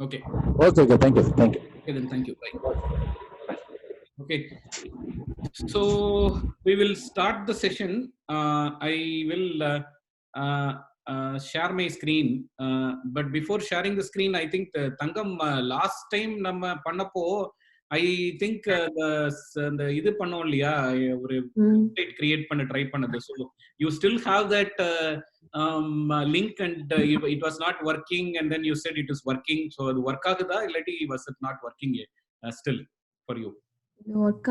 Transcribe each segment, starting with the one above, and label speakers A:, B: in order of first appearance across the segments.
A: Okay.
B: Okay. Thank you.
A: Okay, then thank you. Bye. Okay. So we will start the session. I will share my screen. But before sharing the screen, I think Tangam last time நம்ம பண்ணப்போ I think the இது பண்ணோம் இல்லையா ஒரு website create பண்ண try பண்ணது. So you still have that link and it was not working and then you said it is working. So அது work ஆகுதா இல்லாட்டி was it not working still for you?
C: Work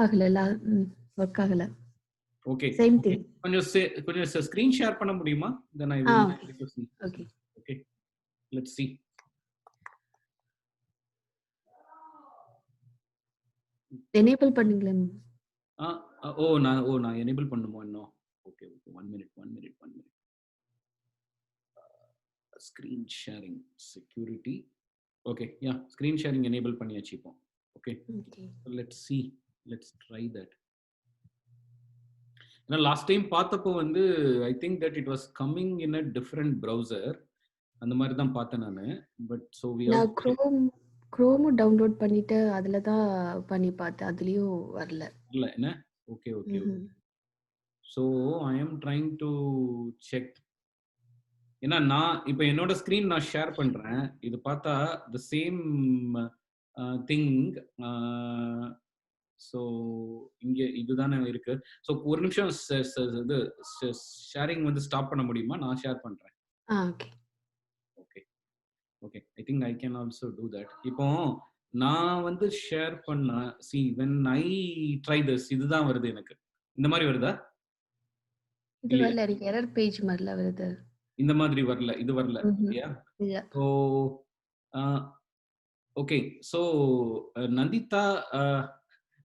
C: ஆகல.
A: Okay.
C: Same thing.
A: கொஞ்சம் screen share பண்ண முடியுமா? Then I will.
C: Okay.
A: Okay. Let's see.
C: Enable பண்ணுங்களே.
A: நான் enable பண்ணுமோ இன்னும். Okay. 1 minute. Screen sharing security. Okay. Yeah. Screen sharing enable பண்ணியாச்சு இப்போ. Okay. So let's see. Let's try that. Last time பார்த்தப்போ வந்து I think that it was coming in a different browser அந்த மாதிரி தான் பார்த்தேன் நான். பட் ஸோ
C: நான் குரோம் டவுன்லோட் பண்ணிட்டு அதுல தான் பண்ணி பார்த்தேன், அதுலயும் வரல
A: என்ன. Okay. So I am trying to check. ஏன்னா நான் இப்போ என்னோட ஸ்க்ரீன் நான் ஷேர் பண்றேன். இது பார்த்தா த சேம் திங். ஸோ இங்க இதுதானே இருக்கு. ஸோ ஒரு நிமிஷம் இது ஷேரிங் வந்து ஸ்டாப் பண்ண முடியுமா? நான் ஷேர் பண்றேன். Okay. I think I can also do that. இப்போ நான் வந்து ஷேர் பண்ண see when I try this இதுதான் வருது எனக்கு. இந்த மாதிரி வருதா?
C: இது வரல, எனக்கு எரர் பேஜ் மாதிரில வருது.
A: இந்த மாதிரி வரல, இது வரல இல்லையா? So okay. So Nandita,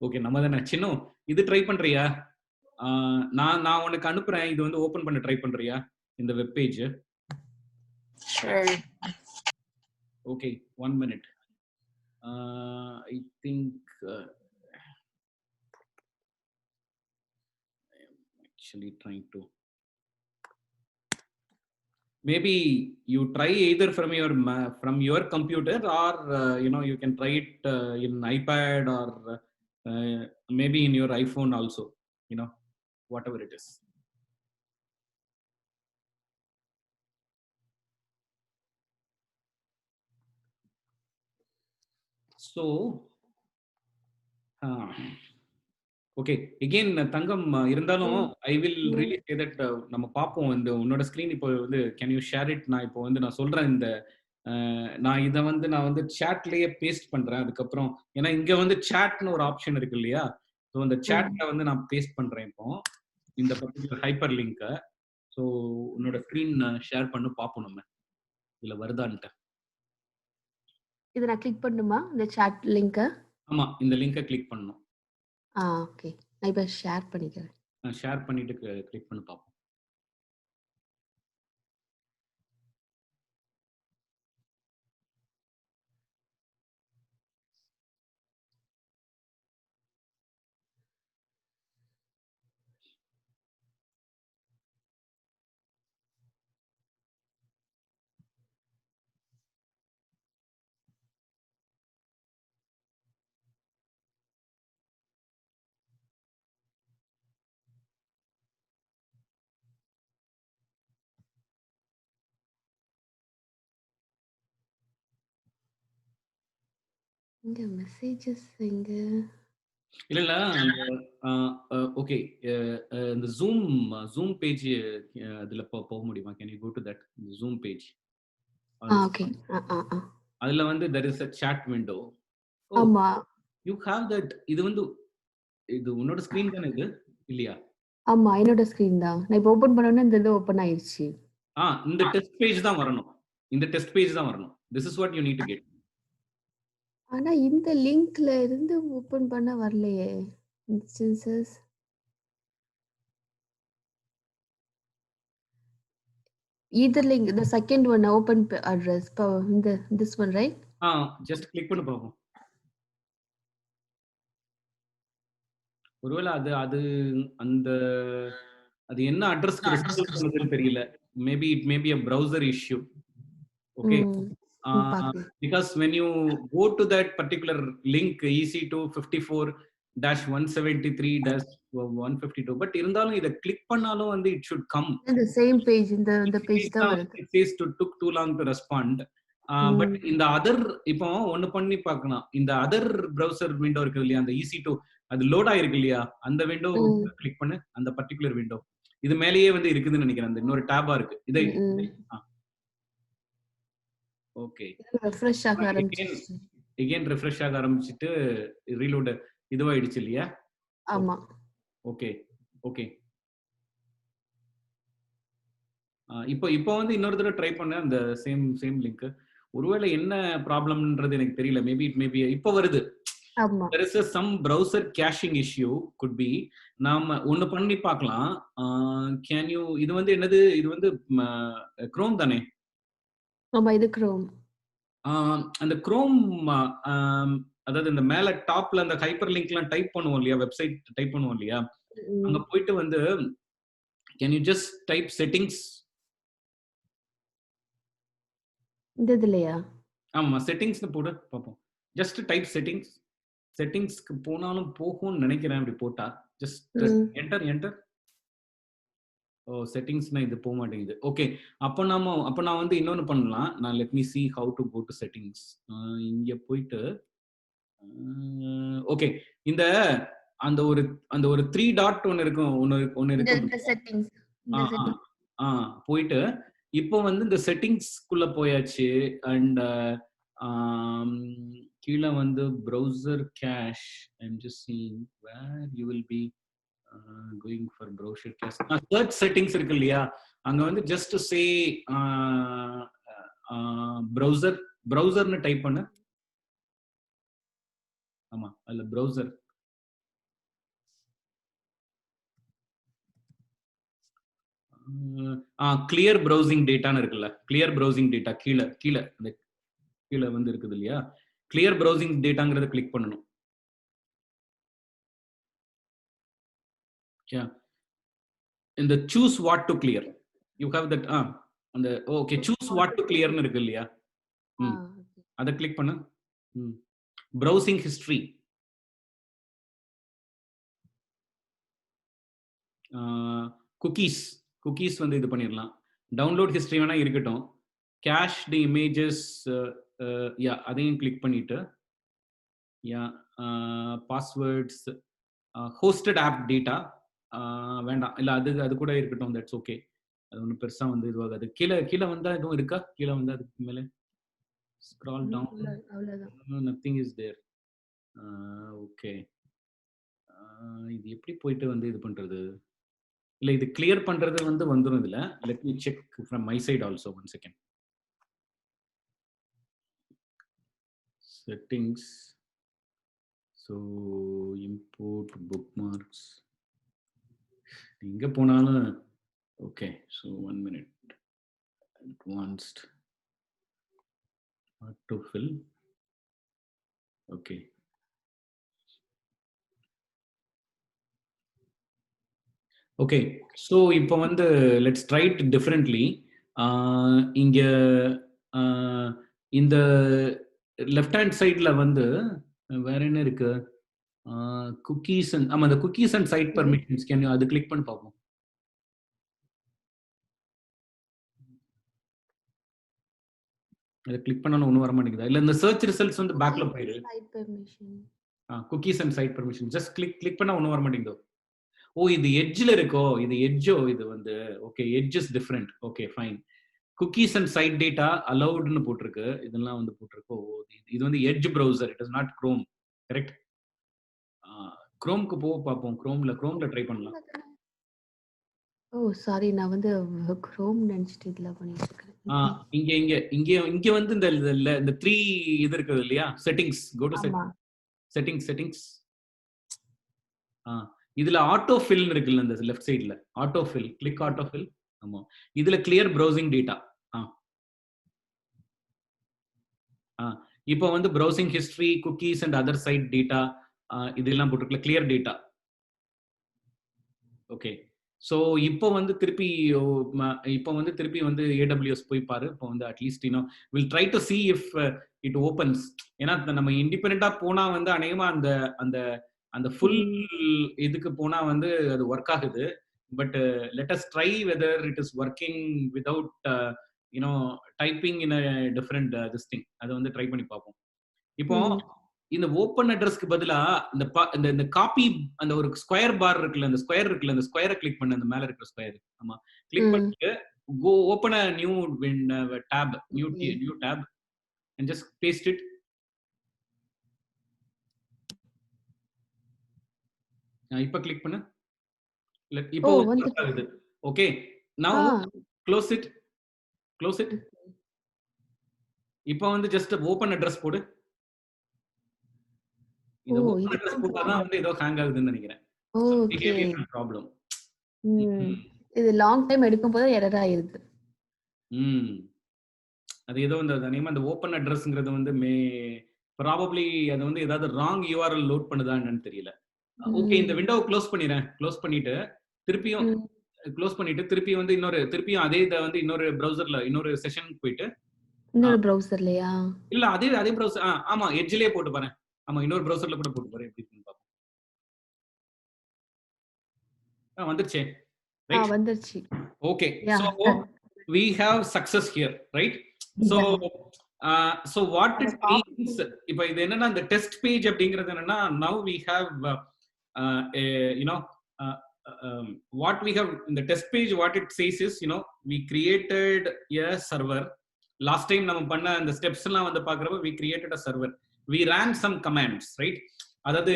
A: okay நம்ம தானே சின்ன இது ட்ரை பண்றியா? நான் உனக்கு அனுப்புறேன், இது வந்து ஓபன் பண்ண ட்ரை பண்றியா இந்த web page? Okay 1 minute. I think I am actually trying to. Maybe you try either from your computer or you can try it in iPad or maybe in your iPhone also, whatever it is. So okay again தங்கம் இருந்தாலும் I will really say that நம்ம பாப்போம். இந்த உன்னோட screen இப்போ வந்து can you share it? நான் இப்போ வந்து நான் சொல்றேன், இந்த நான் இதை வந்து சாட்லயே பேஸ்ட் பண்றேன். அதுக்கப்புறம் ஏன்னா இங்க வந்து சாட்னு ஒரு ஆப்ஷன் இருக்கு இல்லையா? ஸோ அந்த சாட்ல வந்து நான் பேஸ்ட் பண்றேன் இப்போ இந்த பர்டிகுலர் ஹைப்பர் லிங்க. ஸோ உன்னோட ஸ்கிரீன் ஷேர் பண்ணு பாப்போம் நம்ம இதுல வருதான்ட்டு.
C: இத நான் கிளிக் பண்ணுமா இந்த சாட் லிங்க?
A: ஆமா, இந்த லிங்கை கிளிக் பண்ணணும்.
C: ஓகே, நான் இப்ப ஷேர் பண்ணிக்கிறேன்.
A: நான் ஷேர் பண்ணிட்டு கிளிக் பண்ணி பாப்போம்.
C: இங்க மெசேजेस எங்க?
A: இல்ல ஓகே. இந்த ஜூம் பேஜ் அதுல போக முடியுமா? Can you go to that zoom page?
C: Okay.
A: அதுல வந்து there is a chat window.
C: ஆமா,
A: you have that. இது வந்து இது உன்னோட ஸ்கிரீன் தானே இது இல்லையா?
C: ஆமா என்னோட ஸ்கிரீன் தான். நான் இப்ப ஓபன் பண்ணனும், இந்த இது ஓபன் ஆயிருச்சு.
A: இந்த டெஸ்ட் பேஜ் தான் வரணும். இந்த டெஸ்ட் பேஜ் தான் வரணும். this is what you need to get.
C: ஆனா இந்த லிங்க்ல இருந்து ஓபன் பண்ண வரலையே. Instances either link, the second one, open address, this one, right?
A: just click பண்ணு பாப்போம். ஒருவேளை அது அந்த அது என்ன அட்ரஸ்க்கு ரிசல்ட் பண்ணுதுன்னு தெரியல. Maybe it may be a browser issue. Okay.
C: பார்க்குறேன்.
A: Because when you go to that particular link EC2 54-173-152, but இருந்தாலும் இத கிளிக் பண்ணாலும் வந்து it should come.
C: இந்த சேம் பேஜ் இந்த பேஜ் தான்
A: தான்
C: வருது.
A: it says to took too long to respond. But இந்த அதர் இப்போ ஒண்ணு பண்ணி பார்க்கலாம். இந்த அதர் பிரவுசர் விண்டோ இருக்கு இல்லையா, அந்த EC2 அது லோட் ஆயிருக்கு இல்லையா, அந்த விண்டோ கிளிக் பண்ணு, அந்த பர்టిక్యులர் விண்டோ. இது மேலேயே வந்து இருக்குதுன்னு நினைக்கிறேன். அந்த இன்னொரு டேபா இருக்கு. இதை ஓகே.
C: ரெஃப்ரெஷ் ஆக ஆரம்பிச்சிருச்சு.
A: again ரெஃப்ரெஷ் ஆக ஆரம்பிச்சிட்டு ரீலோட் இதுவாயிடுச்சு இல்லையா?
C: ஆமா.
A: Okay okay. இப்போ வந்து இன்னொரு தடவை ட்ரை பண்ண அந்த சேம் லிங்க். ஒருவேளை என்ன ப்ராப்ளம்ன்றது எனக்கு தெரியல. மேபி இப்போ வருது.
C: ஆமா.
A: there is some browser caching issue could be. நாம ஒன்னு பண்ணி பார்க்கலாம். can you இது வந்து என்னது, இது வந்து Chrome தானே?
C: ஆமா, இது Chrome.
A: அந்த Chrome அதாவது இந்த மேல டாப்ல அந்த ஹைப்பர் லிங்க்லாம் டைப் பண்ணுவோம் இல்லையா, வெப்சைட் டைப் பண்ணுவோம் இல்லையா, அங்க போயிட்டு வந்து can you just type settings?
C: இதுலயா?
A: ஆமா, செட்டிங்ஸ்னு போடு பாப்போம். ஜஸ்ட் டைப் செட்டிங்ஸ்க்கு போனாலும் போகும்னு நினைக்கிறேன். அப்படி போட்டா ஜஸ்ட் என்டர். ஓ, செட்டிங்ஸ்னா இது போக மாட்டேங்குது. ஓகே, அப்போ நான் வந்து இன்னொன்னு பண்ணலாம். நான் let me see how to go to settings. இங்க போயிட்டு ஓகே, இந்த அந்த ஒரு 3 டாட் ஒன்னு இருக்கும், ஒன்னு இருக்கு.
C: இந்த செட்டிங்ஸ்
A: போயிட்டு இப்போ வந்து இந்த செட்டிங்ஸ்க்குள்ள போயாச்சு. அண்ட் கீழே வந்து browser cache. I'm just seeing where you will be going for browser cache. Search settings இருக்கு இல்லையா, அங்க வந்து ஜஸ்ட் சே ப்ரௌசர்னு டைப் பண்ணு. ஆமா, அதுல ப்ரௌசர். கிளியர் ப்ரௌசிங் டேட்டான்னு இருக்குல்ல, கிளியர் ப்ரௌசிங் டேட்டா கீழே வந்து இருக்குது இல்லையா, கிளியர் ப்ரௌசிங் டேட்டாங்கிறத கிளிக் பண்ணணும். இந்த choose what to clear, you have that. அந்த ஓகே, சூஸ் வாட் டு கிளியர்னு இருக்கு இல்லையா, அதை கிளிக் பண்ணு. ப்ரௌசிங் ஹிஸ்டரி, குக்கீஸ் வந்து இது பண்ணிடலாம். டவுன்லோட் ஹிஸ்டரி வேணா இருக்கட்டும். கேஷ் தி இமேஜஸ், யா அதையும் கிளிக் பண்ணிட்டு, யா பாஸ்வேர்ட்ஸ், ஹோஸ்டட் ஆப் டேட்டா வேண்டாம், இல்ல அது கூட இருக்கட்டும். தட்ஸ் ஓகே, அது ஒன்றும் பெருசா வந்து இதுவாகாது. கீழே வந்தா எதுவும் இருக்கா? கீழே வந்தா அதுக்கு மேலே scroll down, nothing is there. Okay, இது எப்படி போயிட்டு வந்து இது பண்றது? இல்ல இது கிளியர் பண்றது வந்து வந்துரும் இதுல. Let me check from my side also. One second. Settings, so import bookmarks, எங்க போனாலும் okay. So 1 minute. Advanced auto fill. Okay, okay. So இப்போ வந்து லெட்ஸ் ட்ரை இட் டிஃப்ரெண்ட்லி. இங்க இந்த லெஃப்ட் ஹேண்ட் சைட்ல வந்து வேற என்ன இருக்கு? குக்கீஸ் அண்ட், ஆமா, அந்த cookies and site permissions, can you அது கிளிக் பண்ணி பார்ப்போம். அதை கிளிக் பண்ணாலும் ஒன்றும் வர மாட்டேங்குதா? இல்ல இந்த சர்ச் ரிசல்ட்ஸ் வந்து பேக்ல போயிரு. Cookies and site permission just click பண்ணா ஒன்றும் வர மாட்டேங்குதோ? ஓ, இது எட்ஜ்ல இருக்கோ, இது எட்ஜோ, இது வந்து okay, Edge is different. Okay, fine. Cookies and site data அலௌட்னு போட்டிருக்கு, இதெல்லாம் வந்து போட்டிருக்கு. இது வந்து Edge browser, it is not Chrome. Correct? குரோம்க்கு பார்ப்போம். குரோம்ல ட்ரை பண்ணலாம்.
C: ஓ சாரி, நான் வந்து குரோம் நினைச்சிட்டு இதுல பண்ணிட்டு இருக்கேன்.
A: இங்க வந்து இந்த 3 இது இருக்குது இல்லையா, செட்டிங்ஸ். Go to settings. இதுல ஆட்டோ ஃபில் இருக்குல்ல, இந்த லெஃப்ட் சைடுல autofill, click autofill. ஆமா, இதுல கிளியர் ப்ரௌசிங் டேட்டா. இப்போ வந்து browsing history, cookies and other site data இதெல்லாம் போட்டுருக்கல, கிளியர் டேட்டா. ஓகே, ஸோ இப்போ வந்து திருப்பி இப்போ வந்து திருப்பி வந்து AWS போய் பாரு. இப்போ வந்து at least will try to see if it opens. ஏன்னா நம்ம இண்டிபெண்டன்ட்டா போனா வந்து அநேகமா அந்த அந்த அந்த ஃபுல்
C: ம்.
A: இதுக்கு போனா வந்து அது ஒர்க் ஆகுது. But let us try whether it is working without you know typing in a different this thing. அத வந்து ட்ரை பண்ணி பார்ப்போம். இப்போ
C: ம்.
A: இந்த ஓப்பன் அட்ரஸ்க்கு பதிலா இந்த காப்பி அந்த ஒரு ஸ்கொயர் பார் இருக்குல்ல, அந்த ஸ்கொயர் இருக்குல்ல, அந்த ஸ்கொயர கிளிக் பண்ணு. அந்த மேல இருக்கிற ஸ்கொயர். ஆமா. கிளிக்
C: ம்.
A: பண்ணிட்டு open a new tab,
C: okay.
A: New tab and just paste it. இப்ப கிளிக் பண்ணு.
C: ஓ!
A: இப்போ ஒர்க்
C: வந்துருச்சு.
A: ஆகுது. ஓகே. நவ்
C: ஆ.
A: Close it. Close it. இப்போ வந்து ஜஸ்ட் ஓப்பன் அட்ரஸ் போடு.
C: ஓ!
A: இந்த ஓப்பன் அட்ரஸ்
C: இதுதான்
A: போட்டா தான்
C: ப்ராப்ளம்.
A: வந்து ஏதோ ஹேங் ஆகுதுன்னு நெனைக்கிறேன். Some
C: okay.
A: Behavioural problem.
C: ம். இது லாங் டைம் எடுக்கும்போது எரர் ஆயிருது.
A: ம். அது ஏதோ அநேகமா அந்த ஓப்பன் அட்ரஸ்ங்கிறது வந்து ப்ராபப்ளி அது வந்து ஏதாவது ராங் URL லோட் பண்ணுதா என்னன்னு தெரியல. ஓகே, இந்த
C: ம்.
A: விண்டோவ க்ளோஸ் பண்ணிறேன். க்ளோஸ் பண்ணிட்டு திருப்பியும்
C: ம்.
A: திருப்பி வந்து திருப்பியும் அதே இத வந்து இன்னொரு ப்ரௌசர்ல இன்னொரு செஷனுக்கு போயிட்டு ஆ
C: இன்னொரு ப்ரௌசர்லயா?
A: இல்ல அதே ப்ரௌசர் ஆமா எட்ஜ்லயே போட்டு பாரேன். ஆமா இன்னொரு ப்ரௌசர்ல கூட போட்டு பாரு எப்படி இருக்குன்னு பார்ப்போம். வந்துருச்சே. ரைட்.
C: வந்துருச்சு.
A: Okay. So
C: yeah!
A: we have success here, right? So
C: yeah!
A: what
C: அத
A: it
C: காப்பி
A: means, இப்ப இது என்னன்னா இந்த டெஸ்ட் பேஜ் அப்படிங்கிறது என்னன்னா now we have a, you know uh, um, what we have in the test page, what it says is we created a server. Last time நம்ம பண்ண அந்த ஸ்டெப்ஸ் எல்லாம் வந்து பாக்குறப்ப we created a server. We ran some commands, right? அதாவது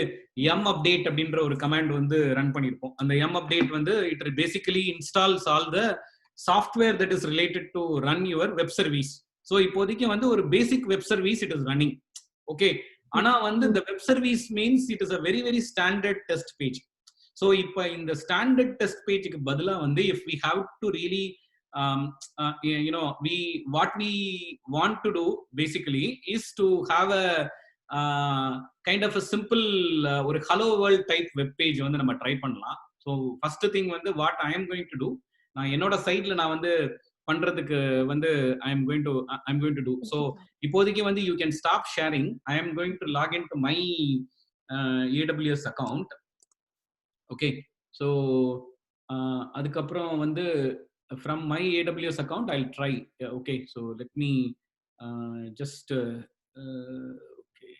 A: m update அப்படின்ற ஒரு command வந்து ரன் பண்ணிருப்போம். அந்த m update வந்து it basically installs all the software that is related to run your web service. So இப்போதைக்கு வந்து ஒரு basic web service it is running. Okay. ஆனா வந்து
C: ம்.
A: the web service means it is a very very standard test page. So இப்ப இந்த standard test பேஜுக்கு பதிலா வந்து if we have to really um, we what we want to do basically is to have a kind of simple ஒரு hello world type web page வந்து நம்ம try பண்ணலாம். So first thing வந்து what I am going to do, நான் என்னோட சைட்ல நான் வந்து பண்றதுக்கு வந்து I am going to do. So இப்போதைக்கு வந்து you can stop sharing. I am going to log to my AWS account. Okay. So அதுக்கப்புறம் வந்து from my AWS account I try. Okay. So let me just okay.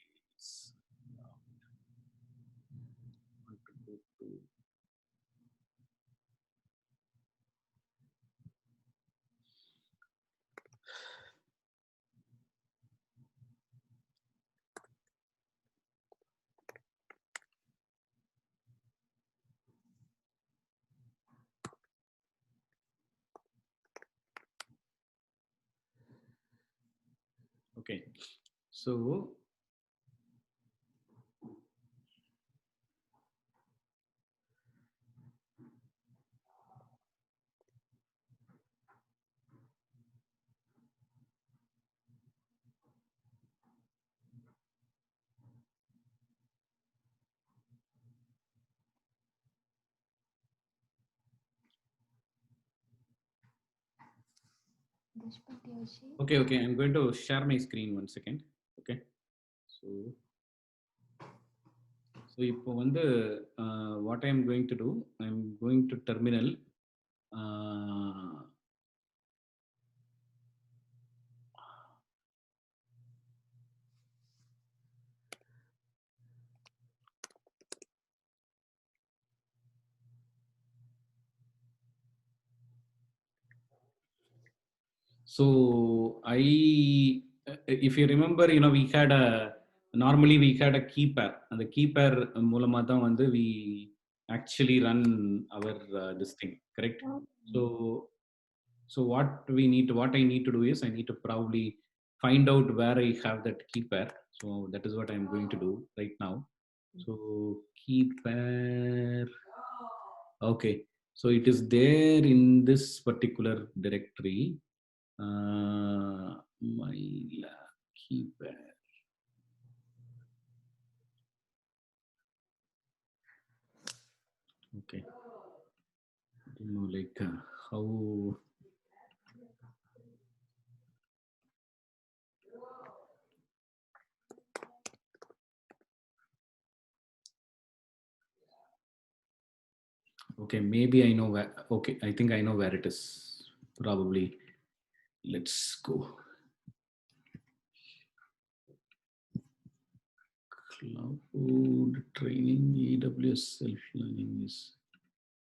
A: Okay, so okay, I'm going to share my screen one second. Okay, so இப்போ வந்து what I am going to do, I am going to terminal. So if you remember, we had normally we had a key pair, and the key pair மூலமா தான் வந்து we actually run our this thing, correct? So what I need to do is I need to probably find out where I have that key pair. So that is what I'm going to do right now. So key pair. Okay. So it is there in this particular directory. My key pair. Okay. like how. Okay, maybe I know where. Okay, I think I know where it is. Probably. Let's go. Cloud training, AWS self-learning is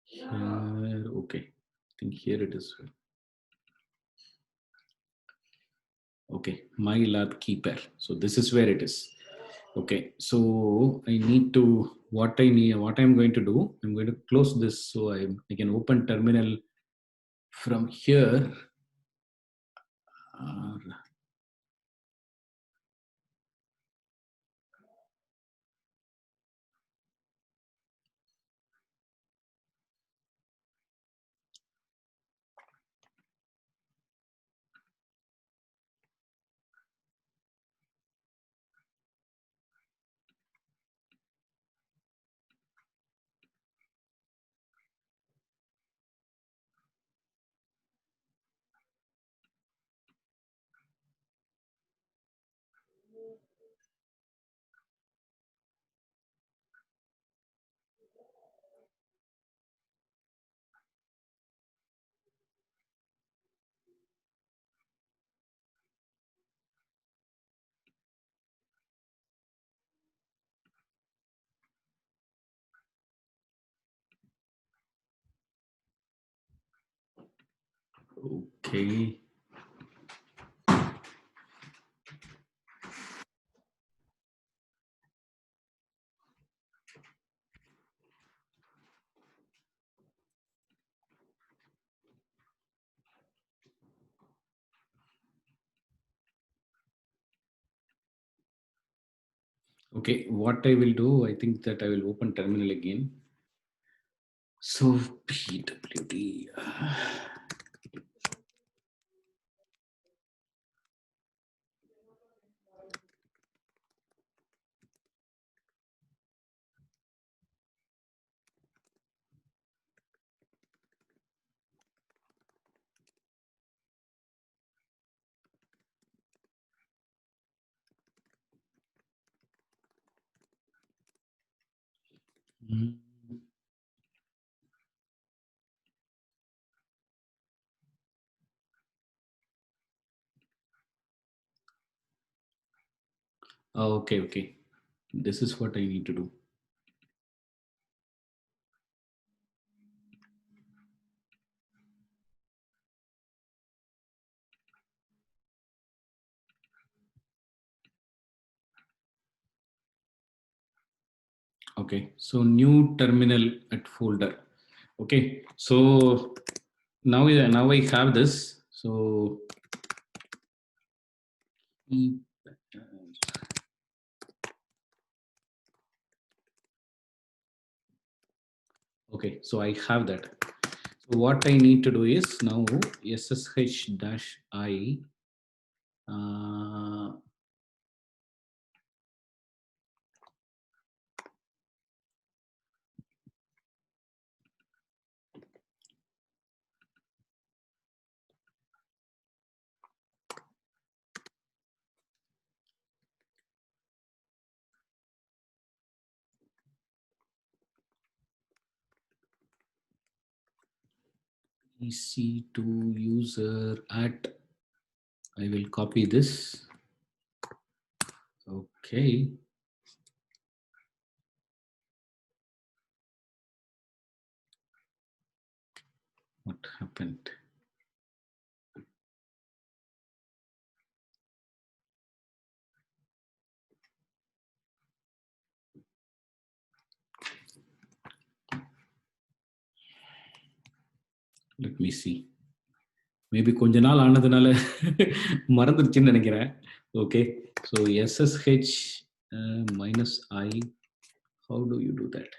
A: here. Okay, I think here it is. Okay, my lab keeper. So this is where it is. Okay, so I need to, what I'm going to do, I'm going to close this so I can open terminal from here. Uh, okay. Okay, what I will do, I think that I will open terminal again. So pwd. Mm. Okay, okay. This is what I need to do. Okay, so new terminal at folder. Okay, so now I have this. So okay, so I have that. So what I need to do is now ssh dash I. EC2 user at, I will copy this. Okay. What happened? Let me see. Maybe கொஞ்ச நாள் ஆனதுனால மறந்துருச்சுன்னு நினைக்கிறேன். Okay. So SSH minus I. How do you do that?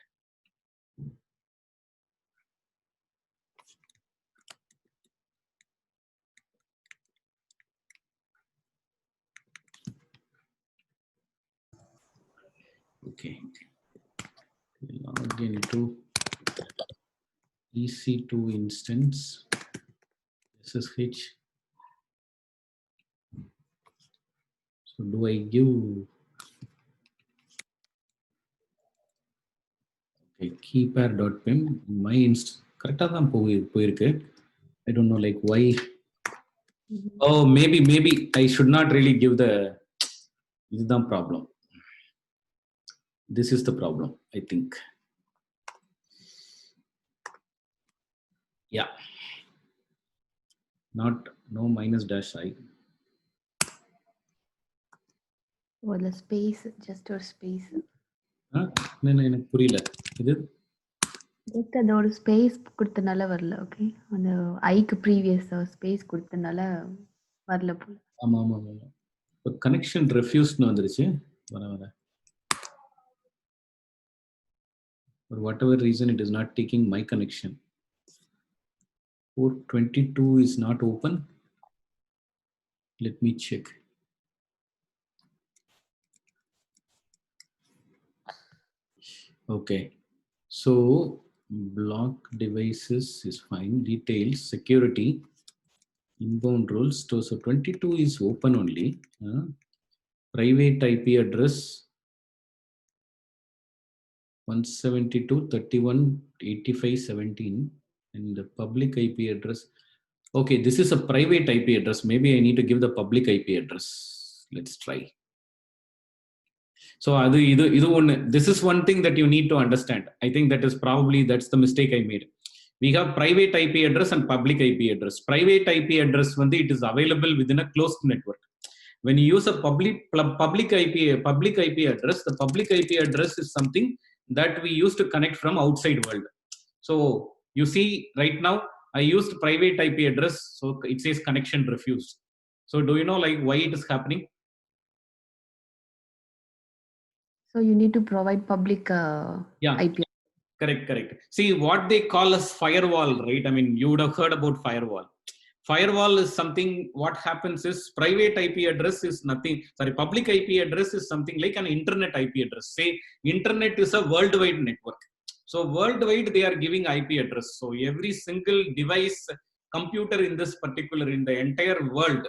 A: Okay. Log into EC2 instance, SSH. So do I give keypair.pim my correct தான் போயிருக்கு. I don't know like why. Oh, maybe I should not really give the இதுதான் problem. This is the problem, I think. Yeah. Not no minus dash I.
C: Or the space, just ஒரு space.
A: எனக்கு புரியல இது
C: just அந்த ஒரு space கொடுத்தனால வரல. Okay, அந்த ஐக்கு ப்ரீவியஸ் ஸ்பேஸ் கொடுத்தனால வரல போல.
A: ஆமா ஆமா ஆமா. இப்போ கனெக்ஷன் ரெஃப்யூஸ்னு வந்துருச்சு வர வர. For whatever reason it is not taking my connection. Port 22 is not open. Let me check. Okay, so block devices is fine. Details, security, inbound rules. So 22 is open only. Private IP address 172.31.85.17 and the public IP address. Okay, this is a private IP address. Maybe I need to give the public IP address. Let's try. So this is one thing that you need to understand. I think that's the mistake I made. We have private IP address and public IP address. Private IP address it is available within a closed network. When you use a public IP address, the public IP address is something that we use to connect from outside world. So you see right now I used private IP address, so it says connection refused. So do you know like why it is happening?
C: So you need to provide public IP.
A: Correct. See what they call as firewall, right? I mean, you would have heard about firewall. Firewall is something, what happens is private IP address is nothing, public IP address is something like an internet IP address. Say internet is a worldwide network. So worldwide they are giving IP address. So every single device, computer in this particular, in the entire world,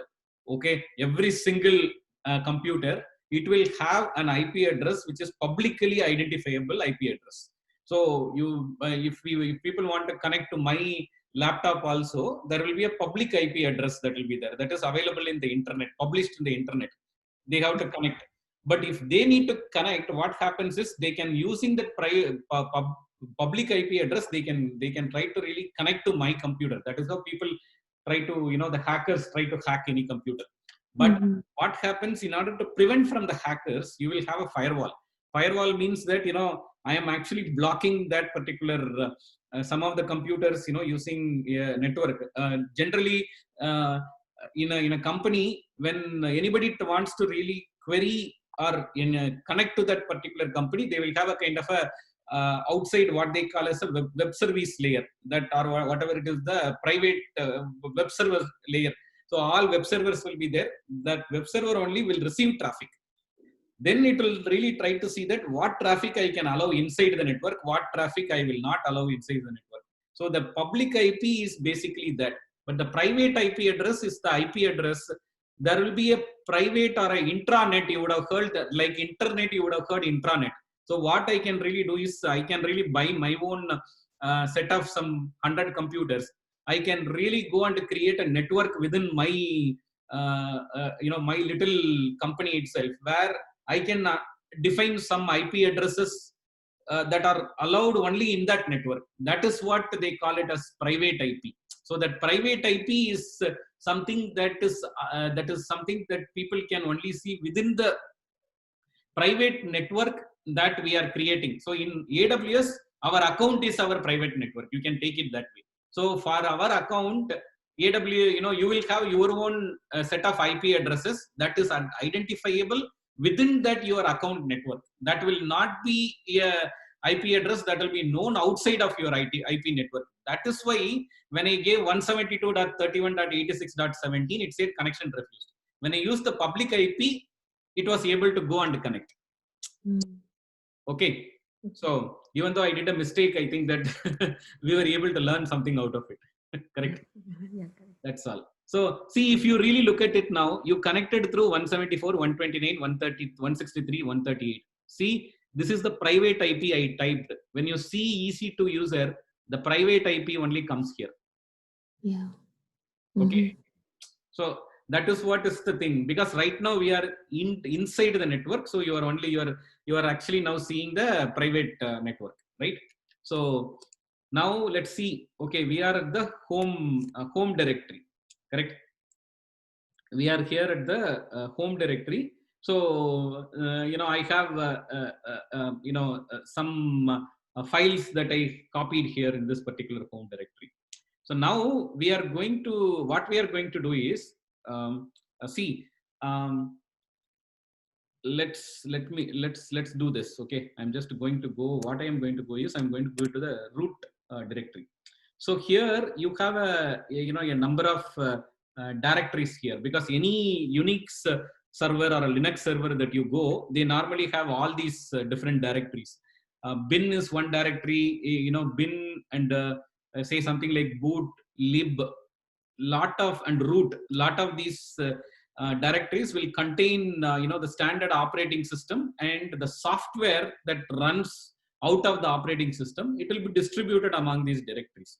A: okay, every single computer, it will have an IP address which is publicly identifiable IP address. So you, if people want to connect to my laptop also, there will be a public IP address that will be there, that is available in the internet, published in the internet. They have to connect. But if they need to connect, what happens is they can, using that public IP address, they can try to really connect to my computer. That is how people try to, the hackers try to hack any computer. But what happens, in order to prevent from the hackers, you will have a firewall. Firewall means that I am actually blocking that particular some of the computers using network. Generally in a company, when anybody wants to really query or connect to that particular company, they will have a kind of a outside, what they call as a web service layer, that or whatever it is, the private web server layer. So all web servers will be there. That web server only will receive traffic. Then it will really try to see that what traffic I can allow inside the network, what traffic I will not allow inside the network. So the public IP is basically that. But the private IP address is the IP address. There will be a private or an intranet. You would have heard that, like internet, you would have heard intranet. So what I can really do is I can really buy my own set of some 100 computers. I can really go and create a network within my my little company itself, where I can define some IP addresses that are allowed only in that network. That is what they call it as private IP. So that private IP is something that is something that people can only see within the private network that we are creating. So in AWS, our account is our private network. You can take it that way. So for our account, AWS, you will have your own set of IP addresses that is identifiable within that your account network. That will not be a IP address that will be known outside of your IP network. That is why when I gave 172.31.86.17, it said connection refused. When I use the public IP, it was able to go and connect. Okay. So even though I did a mistake, I think that we were able to learn something out of it. Correct.
C: Yeah, correct.
A: That's all. So see, if you really look at it now, you connected through 174, 129, 130, 163, 138. See, this is the private IP I typed. When you see EC2 user, the private IP only comes here.
C: Yeah.
A: Okay.
C: Mm-hmm.
A: So that is what is the thing, because right now we are inside the network. So you are actually now seeing the private network, right? So now let's see. Okay, we are at the home directory, correct? We are here at the home directory. So I have some files that I copied here in this particular home directory. So now we are going to what we are going to do is, see, um, let's do this. Okay, I'm just going to go. What I am going to go is I'm going to go to the root directory. So here you have a number of directories here, because any Unix server or a Linux server that you go, they normally have all these different directories. Bin is one directory, bin, and say something like boot, lib, lot of, and root, lot of these directories will contain the standard operating system and the software that runs out of the operating system. It will be distributed among these directories.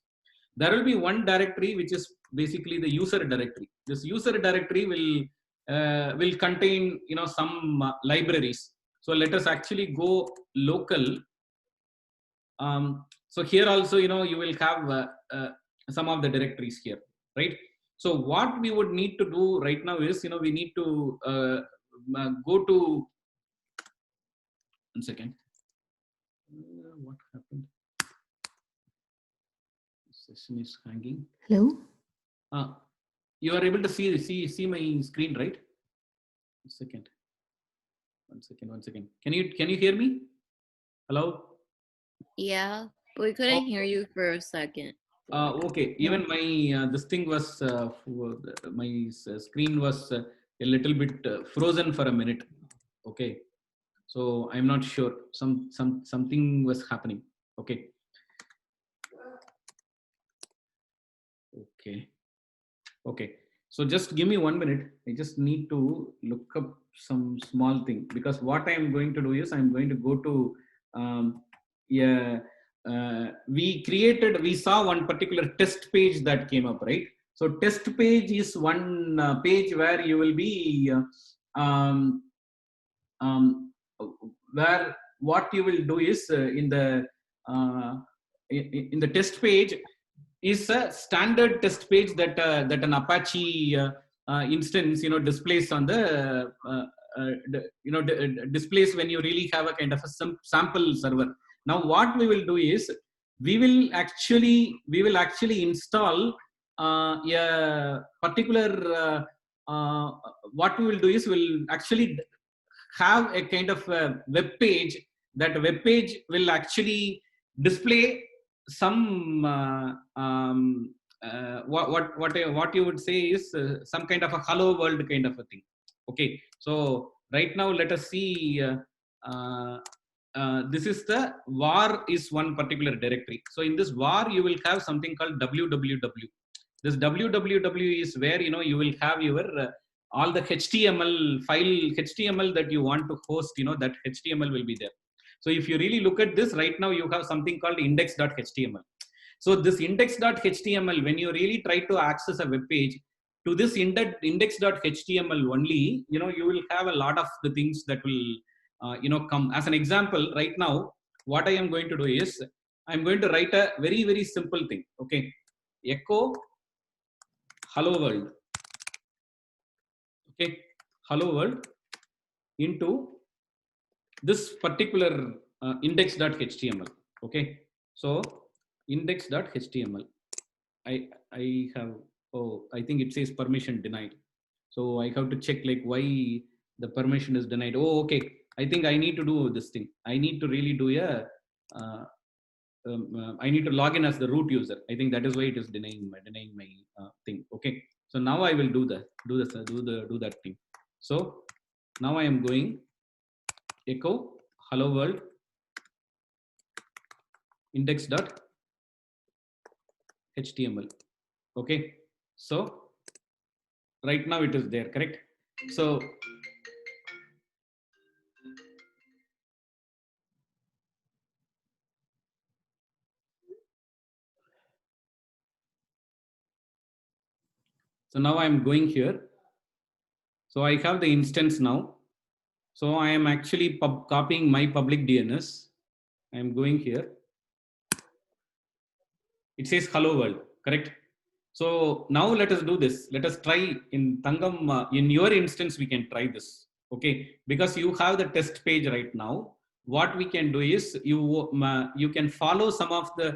A: There will be one directory which is basically the user directory. This user directory will contain some libraries. So let us actually go local. So here also, you will have some of the directories here, right? So what we would need to do right now is, we need to go to, 1 second. What happened? Session is hanging.
C: Hello?
A: You are able to see my screen, right? 1 second. 1 second. Can you hear me? Hello?
B: Yeah, we couldn't hear you for a second.
A: Okay.
C: Yeah.
A: Even my this thing was my screen was a little bit frozen for a minute. Okay, so I'm not sure. Something was happening. Okay. Okay. Okay. So just give me 1 minute. I just need to look up some small thing, because what I'm going to do is I'm going to go to yeah. We saw one particular test page that came up, right? So test page is one page where you will be um, where what you will do is uh, in the test page is a standard test page that an Apache instance displays on the displays when you really have a kind of a sample server. Now what we will do is we will actually install a particular what we will do is we'll actually have a kind of a web page. That web page will actually display some what you would say is some kind of a hello world kind of a thing. Okay, so right now let us see. Uh, this is the var is one particular directory. So in this var you will have something called www. This www is where you will have your all the HTML file, HTML that you want to host, that HTML will be there. So if you really look at this right now, you have something called index.html. So this index.html, when you really try to access a web page to this index.html only, you will have a lot of the things that will, come. As an example, right now, what I am going to do is I'm going to write a very, very simple thing. Okay. Echo hello world. Okay. Hello world into this particular index.html. Okay. So index.html. I have, oh, I think it says permission denied. So I have to check like why the permission is denied. Oh, okay. I think I need to do this thing. I need to really do a I need to log in as the root user. I think that is why it is denying my thing. Okay. So now I will do that thing. So now I am going echo hello world index.html. Okay, so right now it is there, correct? So now I am going here. So I have the instance now. So I am actually copying my public DNS. I am going here. It says hello world, correct? So now let us do this. Let us try in Tangam, in your instance, we can try this. Okay, because you have the test page right now. What we can do is you can follow some of the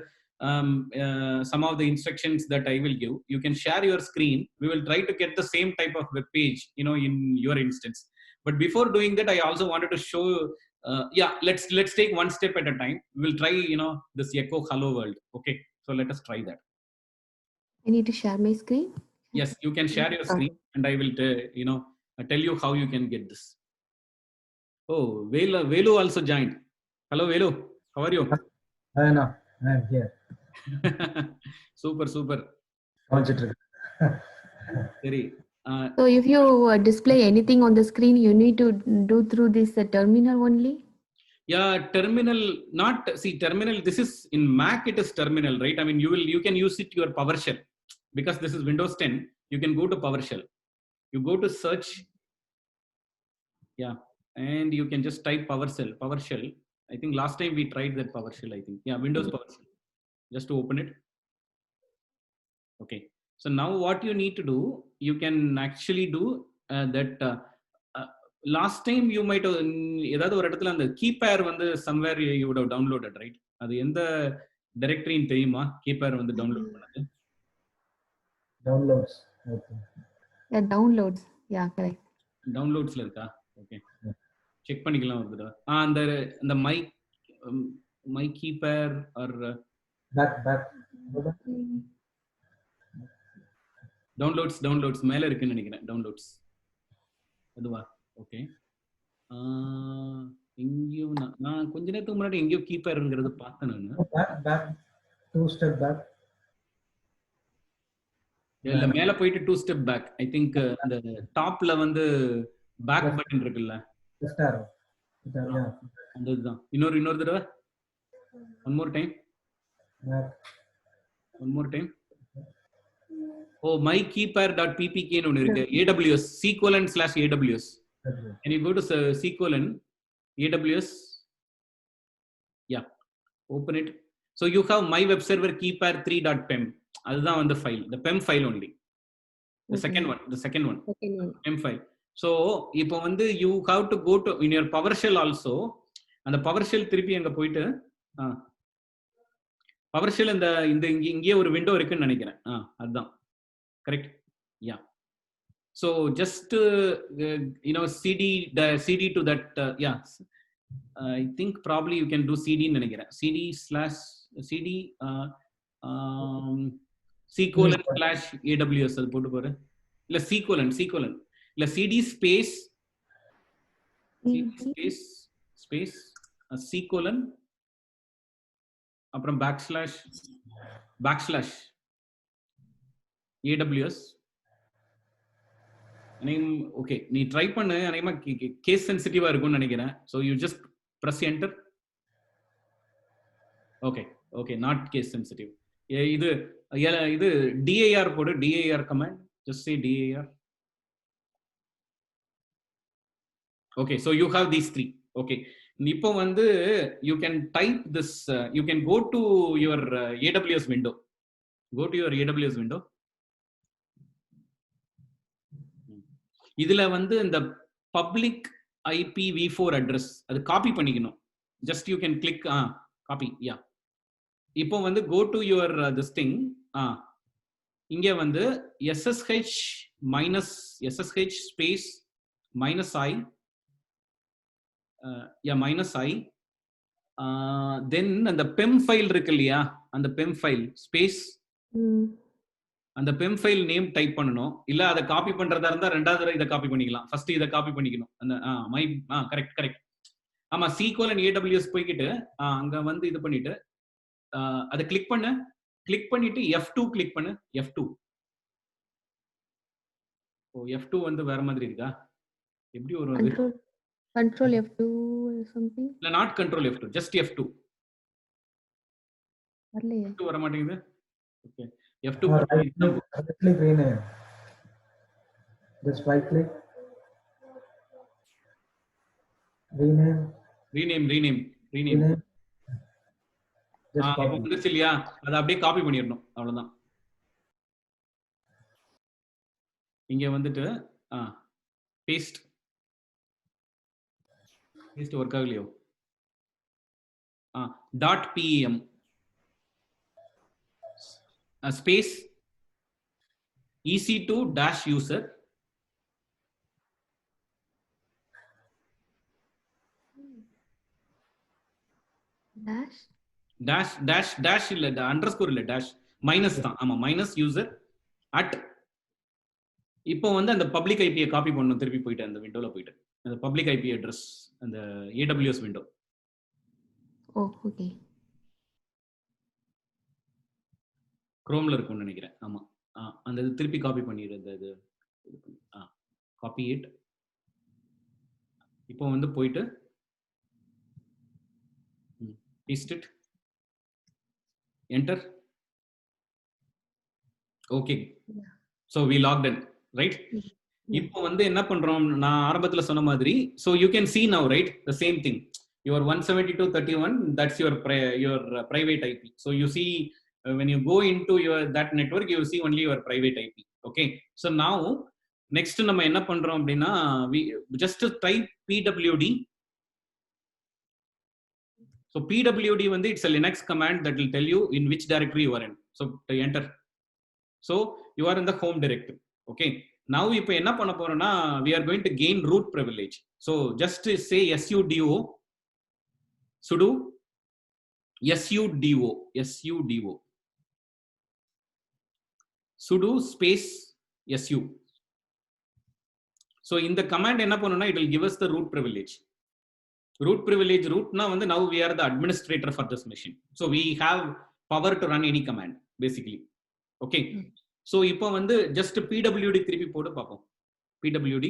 A: instructions that I will give. You can share your screen. We will try to get the same type of web page, in your instance. But before doing that, I also wanted to show. Yeah, let's take one step at a time. We'll try, this echo hello world. Okay, so let us try that.
C: I need to share my screen.
A: Yes, you can share your screen, and I will tell you how you can get this. Oh, Velu also joined. Hello, Velu. How are you?
D: No, I am here.
A: Super. Very.
C: So if you display anything on the screen, you need to do through this terminal only?
A: Yeah, terminal, terminal, this is in Mac, it is terminal, right? I mean, you can use it your PowerShell, because this is Windows 10, you can go to PowerShell. You go to search, yeah, and you can just type PowerShell. I think last time we tried that PowerShell, I think. Yeah, Windows PowerShell. Just to open it. Okay. So now what you need to do, you can actually do that. Last time you might have ஏதாவது ஒரு இடத்துல அந்த keypad வந்து somewhere you would have downloaded, right? அது எந்த directory தெரியுமா? keypad வந்து download பண்ணது?
D: Downloads. Okay.
C: The downloads. Yeah, correct.
A: Downloadsல இருக்கா? Okay. செக் பண்ணிக்கலாம் ஒரு தடவை. அந்த my keypad or
D: back.
A: downloads மேல இருக்குன்னு நினைக்கிறேன். downloads அதுவா? ஓகே. எங்கேயோ நான் கொஞ்ச நேரத்துக்கு முன்னாடி எங்கேயோ கீப்பர்ங்கிறது பார்த்தேன் நான்.
D: back 2 step back.
A: இல்ல மேல போயிட்டு 2 step back. I think அந்த டாப்ல வந்து பேக் பட்டன் இருக்குல்ல.
D: Left arrow. Yeah.
A: அதுதான். இன்னொரு தடவை. One more time. One more time. Oh, my keypad.ppk ன்னு ஒன்னு இருக்கு. AWS c:/AWS. Can you go to c:/AWS? Yeah, open it. So you have my webserver keypad3.pem. அதுதான் வந்து file, the pem file only. The second one. Pem file. So இப்போ வந்து you have to go to in your PowerShell also. அந்த PowerShell திருப்பி அங்க போயிட்டு PowerShell இந்த இங்கே ஒரு விண்டோ இருக்குன்னு நினைக்கிறேன். அதுதான் correct. Yeah. So just cd to that. Yeah, I think probably you can do cd ன்னு நினைக்கிறேன். cd/cd c:/AWS அது போட்டு பாரு. இல்ல c:/. இல்ல cd space c:/ அப்புறம் backslash AWS. ஓகே, நீ ட்ரை பண்ணு. அநேகமா கேஸ் சென்சிட்டிவா இருக்கும்னு நினைக்கிறேன். So you just press enter. Okay, not case sensitive. இது DIR போடு. DIR command. Just say DIR. Okay, so you have these 3. Okay, இப்போ வந்து you can type this. You can go to your AWS window. Go to your AWS window. இதுல வந்து இந்த public IPv4 address அது copy பண்ணிக்கணும். Just you can click copy. யா, இப்போ வந்து go to your this thing. இங்க வந்து SSH space -i. -i. Then அந்த pem file இருக்கு இல்லையா, அந்த pem file space அந்த pem file நேம் டைப் பண்ணணும். இல்ல அதை காப்பி பண்றதா இருந்தா ரெண்டாவது தடவை இதை காப்பி பண்ணிக்கலாம். ஃபர்ஸ்ட் இதை காப்பி பண்ணிக்கணும். அந்த கரெக்ட். ஆமா, c:/AWS போய்கிட்டு அங்க வந்து இது பண்ணிட்டு அதை கிளிக் பண்ணு. கிளிக் பண்ணிட்டு F2 கிளிக் பண்ணு. F2. ஓ F2 வந்து வேற மாதிரி இருக்கா? எப்படி வரும் அது?
C: Control F2 or something.
A: இல்ல not control F2, just F2.
C: வரலையே.
A: F2 வர மாட்டேங்குது. Okay F2
D: Right click, rename. Just right click. Rename.
A: rename.
D: Just
A: இப்போ
D: copy.
A: வந்துச்சு இல்லையா? அதை அப்படியே காப்பி பண்ணிடணும், அவ்வளவுதான். இங்க வந்துட்டு பேஸ்ட் ஒர்க் ஆகலையோ? .pem space EC2 -user dash இல்ல, அண்டர்ஸ்கோர் இல்ல, dash மைனஸ் தான். ஆமா, மைனஸ் யூசர் அட். இப்போ வந்து அந்த பப்ளிக் ஐபியை காப்பி பண்ணணும். திருப்பி போயிட்டு அந்த விண்டோல போயிட்டு அந்த பப்ளிக் ஐபி அட்ரஸ், அந்த AWS விண்டோ.
C: ஓகே.
A: குரோம்ல இருக்கும்னு நினைக்கிறேன். ஆமா, அந்த இது திருப்பி காப்பி பண்ணிடுறது. இது காப்பி இட். இப்போ வந்து போயிட்டு paste it, enter. Okay, so we logged in, right? இப்போ வந்து என்ன பண்றோம், நான் ஆரம்பத்துல சொன்ன மாதிரி, so you can see now, right, the same thing, your 172.31, that's your private IP. So you see, when you go into that network, you see only your private IP. Okay, so now next நம்ம என்ன பண்றோம் அப்படின்னா, we just type pwd. So pwd வந்து it's a Linux command that will tell you in which directory you are in. So enter. So you are in the home directory. Okay, now இப்போ என்ன பண்ண போறோம்னா, we are going to gain root privilege. So just say sudo sudo space su. So இந்த command என்ன பண்ணும்னா, it will give us the root privilege. Root privilege, rootனா வந்து now we are the administrator for this machine. So we have power to run any command basically. Okay, so இப்போ வந்து just pwd திருப்பி போட்டு பார்ப்போம். pwd.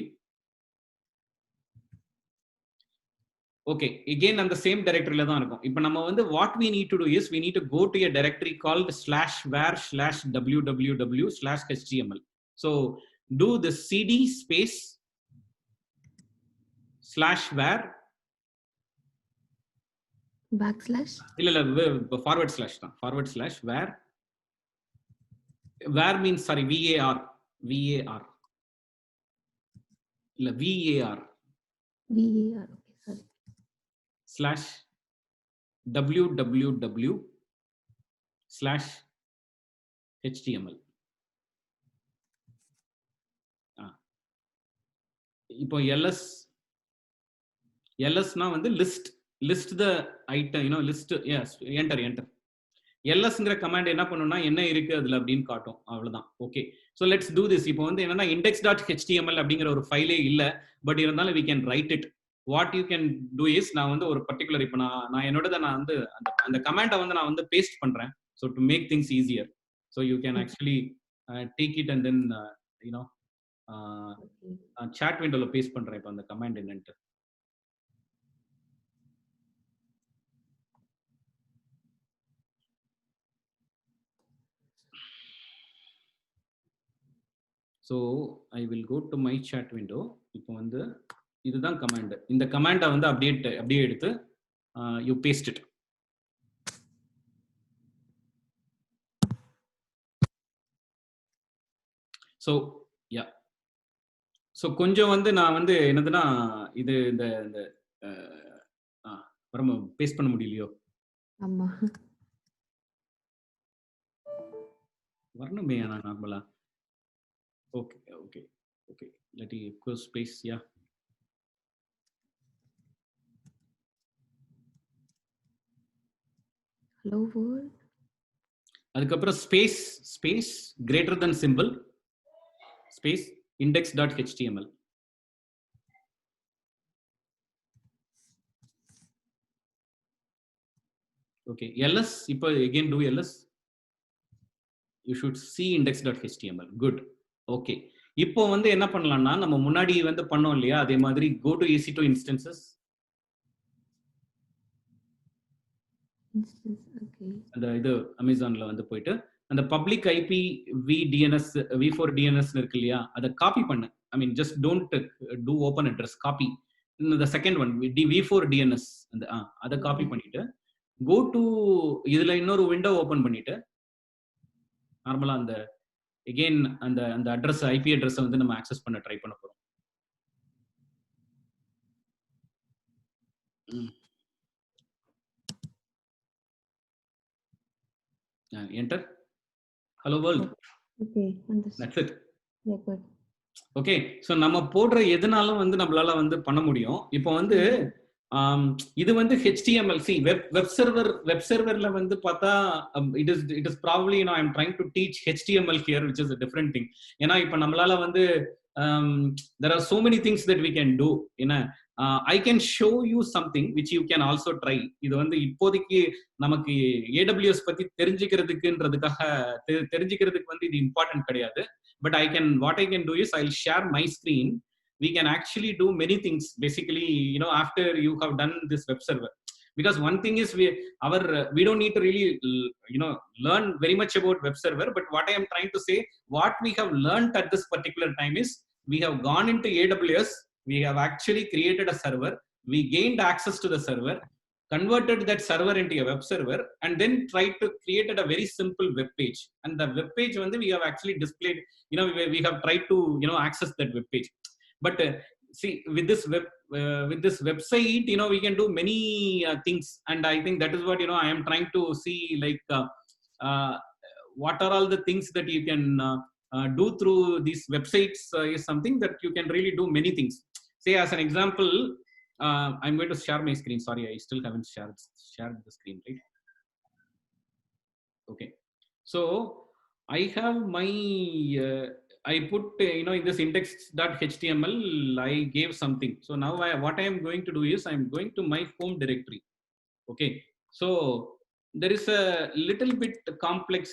A: Okay, again அந்த same directoryல தான் இருக்கும். இப்போ நம்ம வந்து what we need to do is we need to go to a directory called /var/www/html. So do the cd space /var
C: backslash
A: இல்ல forward slash தான், var means sorry var இல்ல var
C: okay, sorry,
A: /www/html. இப்போ ls னா வந்து list the item, you know, list. Yes, enter. ls-ங்கற command என்ன பண்ணும்னா, என்ன இருக்கு அதுல அப்படின்னு காட்டும், அவ்வளவுதான். Okay, so let's do this. இப்போ வந்து என்னன்னா, index.html அப்படிங்கிற ஒரு ஃபைலே இல்ல, பட் இருந்தாலும் we can write it. What you can do is, நான் வந்து ஒரு பர்టిక్యులர், இப்போ நான் என்னோடத நான் வந்து அந்த கமாண்டை வந்து நான் வந்து பேஸ்ட் பண்றேன். So to make things easier, so you can actually take it and then you know, chat windowல பேஸ்ட் பண்றேன் இப்போ அந்த கமாண்ட் என்னன்னு. So I will go to my chat window. இப்போ வந்து இதுதான் கமாண்ட். இந்த கமாண்டை வந்து அப்படியே எடுத்து you paste it. So yeah, so கொஞ்சம் வந்து நான் வந்து என்னதுன்னா, இது இந்த பேஸ்ட் பண்ண முடியலையோ?
C: ஆமா,
A: வரணுமே நான் நார்மலா. Okay, let me go space. Yeah,
C: hello world,
A: அதுக்கப்புறம் space greater than symbol space index.html. Okay, ls இப்போ again do ls. You should see index.html. Good. Okay, இப்போ வந்து என்ன பண்ணலாம்னா நம்ம முன்னாடி வந்து பண்ணோம் இல்லையா, அதே மாதிரி go to EC2 instances.
C: Okay.
A: அந்த இது அமேசான்ல வந்து போயிட்டு அந்த பப்ளிக் ஐபி விடிஎன்எஸ் v4 DNS இருக்கு இல்லையா, அதை காப்பி பண்ணு. I mean just don't do open address, copy இந்த செகண்ட் ஒன் v4 DNS அந்த அதை காப்பி பண்ணிட்டு கோ டு இதுல இன்னொரு விண்டோ ஓபன் பண்ணிட்டு நார்மலா அந்த எகெயின் அந்த அந்த அட்ரஸ் ஐபி அட்ரஸ் வந்து நம்ம ஆக்சஸ் பண்ண ட்ரை பண்ண போறோம். Enter hello world.
C: Okay, understood.
A: That's it.
C: Yeah, good.
A: Okay, so நம்ம போடுற எதுனாலும் வந்து நம்மளால வந்து பண்ண முடியும். இப்போ வந்து இது வந்து HTML வெப் சர்வர்ல வந்து பார்த்தா it is probably I am trying to teach HTML here which is a different thing. ஏன்னா இப்போ நம்மளால வந்து there are so many things that we can do. ஏன்னா I can show you something which you can also try. இது வந்து இப்போதைக்கு நமக்கு AWS பத்தி தெரிஞ்சுக்கிறதுக்குன்றதுக்காக தெரிஞ்சுக்கிறதுக்கு வந்து இது இம்பார்ட்டன்ட் கிடையாது. But what I can do is I'll share my screen. We can actually do many things basically, after you have done this web server. Because one thing is we don't need to really learn very much about web server, but what I am trying to say, what we have learned at this particular time is we have gone into AWS, we have actually created a server, we gained access to the server, converted that server into a web server, and then tried to create a very simple web page. And the web page we have actually displayed, we have tried to access that web page. But see, with this website, we can do many things, and I think that is what I am trying to see, like what are all the things that you can do through these websites is something that you can really do many things. Say as an example, I'm going to share my screen. Sorry, I still haven't shared the screen, right? Okay, so I have my I put in this index.html I gave something. So now what I am going to do is I'm going to my home directory. Okay, so there is a little bit complex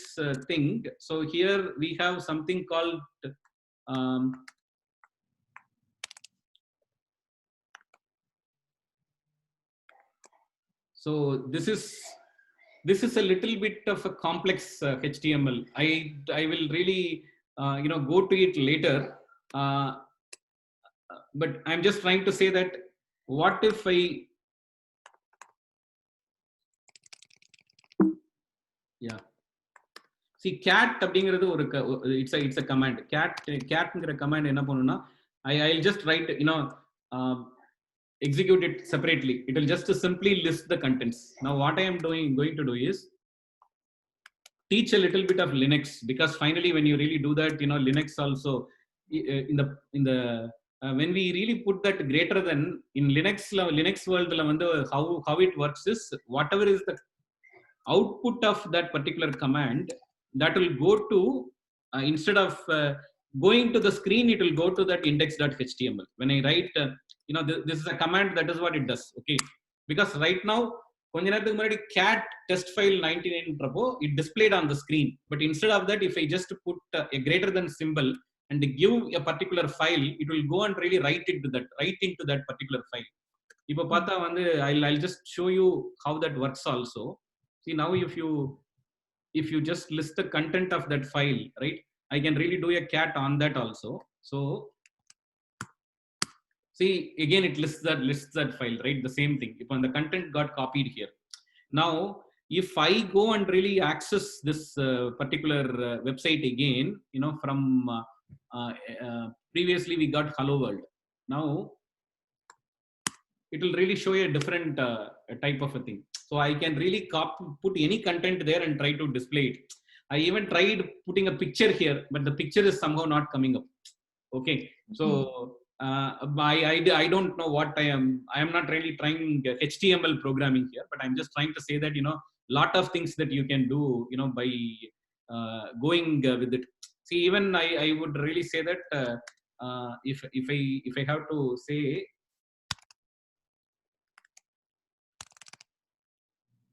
A: thing. So here we have something called so this is a little bit of a complex HTML. I will really go to it later, but I'm just trying to say that what if I see cat அப்படிங்கிறது ஒரு it's a command. catங்கிற command என்ன பண்ணும்னா I'll just write execute it separately. It will just simply list the contents. Now what I am going to do is teach a little bit of Linux, because finally when you really do that, Linux also in the when we really put that greater than in Linux world how it works is whatever is the output of that particular command, that will go to instead of going to the screen, it will go to that index.html. When I write this is a command, that is what it does. Okay, because right now கொஞ்ச நேரத்துக்கு முன்னாடி cat test file 99 it displayed on the screen, but instead of that, if I just put a greater than symbol and give a particular file, it will go and really write into that particular file. இப்போ பார்த்தா I'll just show you how that works also. See, now if you just list the content of that file, right, I can really do a cat on that also. So see, again it lists that file, right, the same thing. If the content got copied here, now if I go and really access this particular website again, from previously we got hello world, now it will really show you a different type of a thing. So I can really put any content there and try to display it. I even tried putting a picture here, but the picture is somehow not coming up. Okay, so I don't know what I am not really trying HTML programming here, but I'm just trying to say that lot of things that you can do by going with it. See, even I would really say that if I have to say,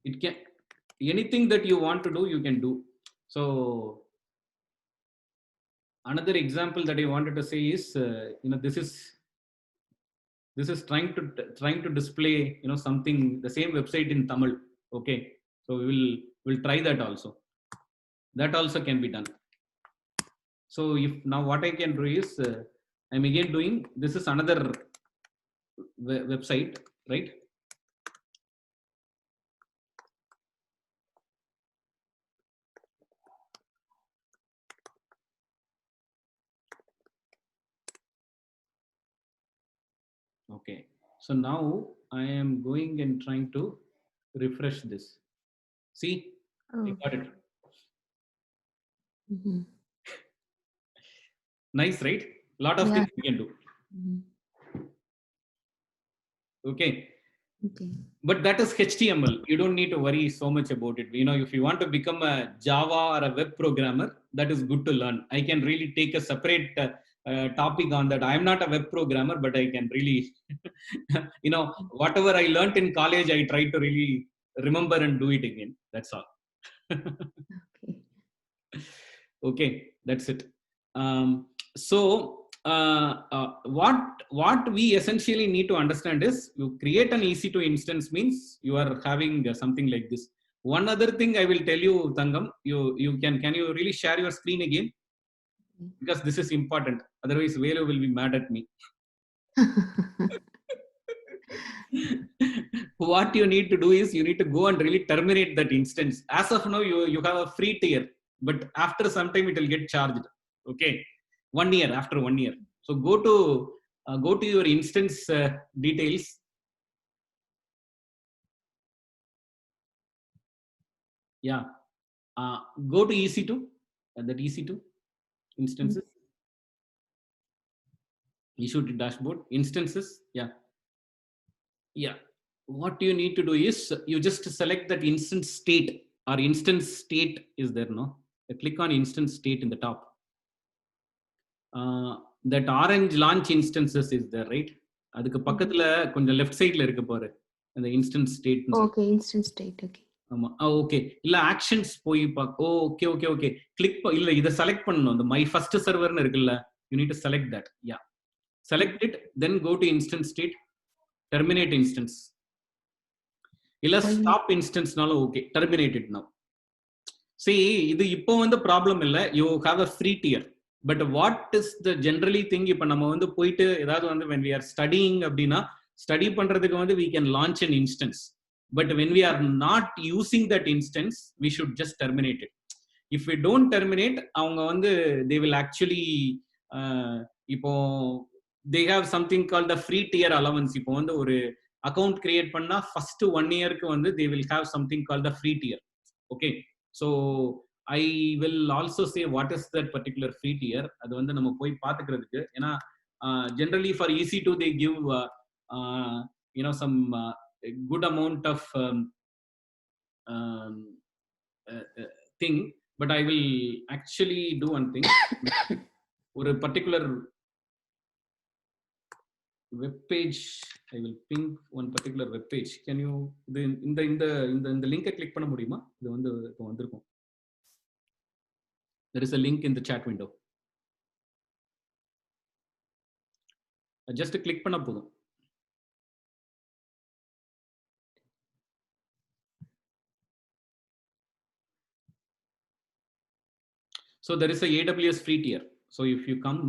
A: it can anything that you want to do, you can do. So another example that I wanted to say is, this is trying to display, something, the same website in Tamil. Okay, so we'll try that also. That also can be done. So if now what I can do is, I'm again doing, this is another website, right? Okay, so now I am going and trying to refresh this. See, I got it.
C: Mm-hmm.
A: Nice, right? Lot of things we can do.
C: Mm-hmm.
A: Okay,
C: Okay.
A: but that is HTML. You don't need to worry so much about it. If you want to become a Java or a web programmer, that is good to learn. I can really take a separate topic on that. I am not a web programmer, but I can really, whatever I learned in college, I try to really remember and do it again. That's all.
C: Okay.
A: Okay, that's it. So what we essentially need to understand is, you create an EC2 instance means you are having something like this. One other thing I will tell you, Tangam, can you really share your screen again, because this is important, otherwise Velu will be mad at me. What you need to do is, you need to go and really terminate that instance. As of now, you have a free tier, but after some time it will get charged. Okay, 1 year, after 1 year. So go to your instance details. Yeah, go to EC2, that EC2 instances, issue to dashboard, instances. Yeah, what you need to do is, you just select that instance state, or instance state is there, no? Click on instance state in the top. That orange launch instances is there, right? அதுக்கு பக்கத்துல கொஞ்சம் left சைடுல இருக்கு பாரு, அந்த instance state.
C: Okay, instant state. Okay.
A: ஆமா, okay. இல்ல actions போய் ஓகே ஓகே ஓகே கிளிக் இல்ல, இத செலக்ட் பண்ணனும். அந்த மை ஃபர்ஸ்ட் சர்வர்னு இருக்குல்ல, you need to select that. Yeah, select it, then go to instance state, terminate instance. இல்ல stop instanceனால okay, terminate it now. See, இது இப்போ வந்து ப்ராப்ளம் இல்ல, you have a free tier. But what is the generally thing, இப்போ நம்ம வந்து போயிட்டு ஏதாவது வந்து when we are studying அப்படின்னா, ஸ்டடி பண்றதுக்கு வந்து we can launch an instance. But when we are not using that instance, we should just terminate it. If we don't terminate, அவங்க வந்து they will actually இப்போ they have something called the free tier allowance. இப்போ வந்து ஒரு account create பண்ணா first 1 இயருக்கு வந்து they will have something called the free tier. Okay, so I will also say what is that particular free tier. அது வந்து நம்ம போய் பாத்துக்கிறதுக்கு, ஏன்னா generally for EC2 they give some good amount of thing, but I will actually do one thing. ஒரு particular web page, I will ping one particular web page. Can you இந்த link click பண்ண முடியுமா? இது வந்து இப்போ வந்திருக்கும். There is a link in the chat window. Just click பண்ணா போதும். So there is a AWS free tier. So if you come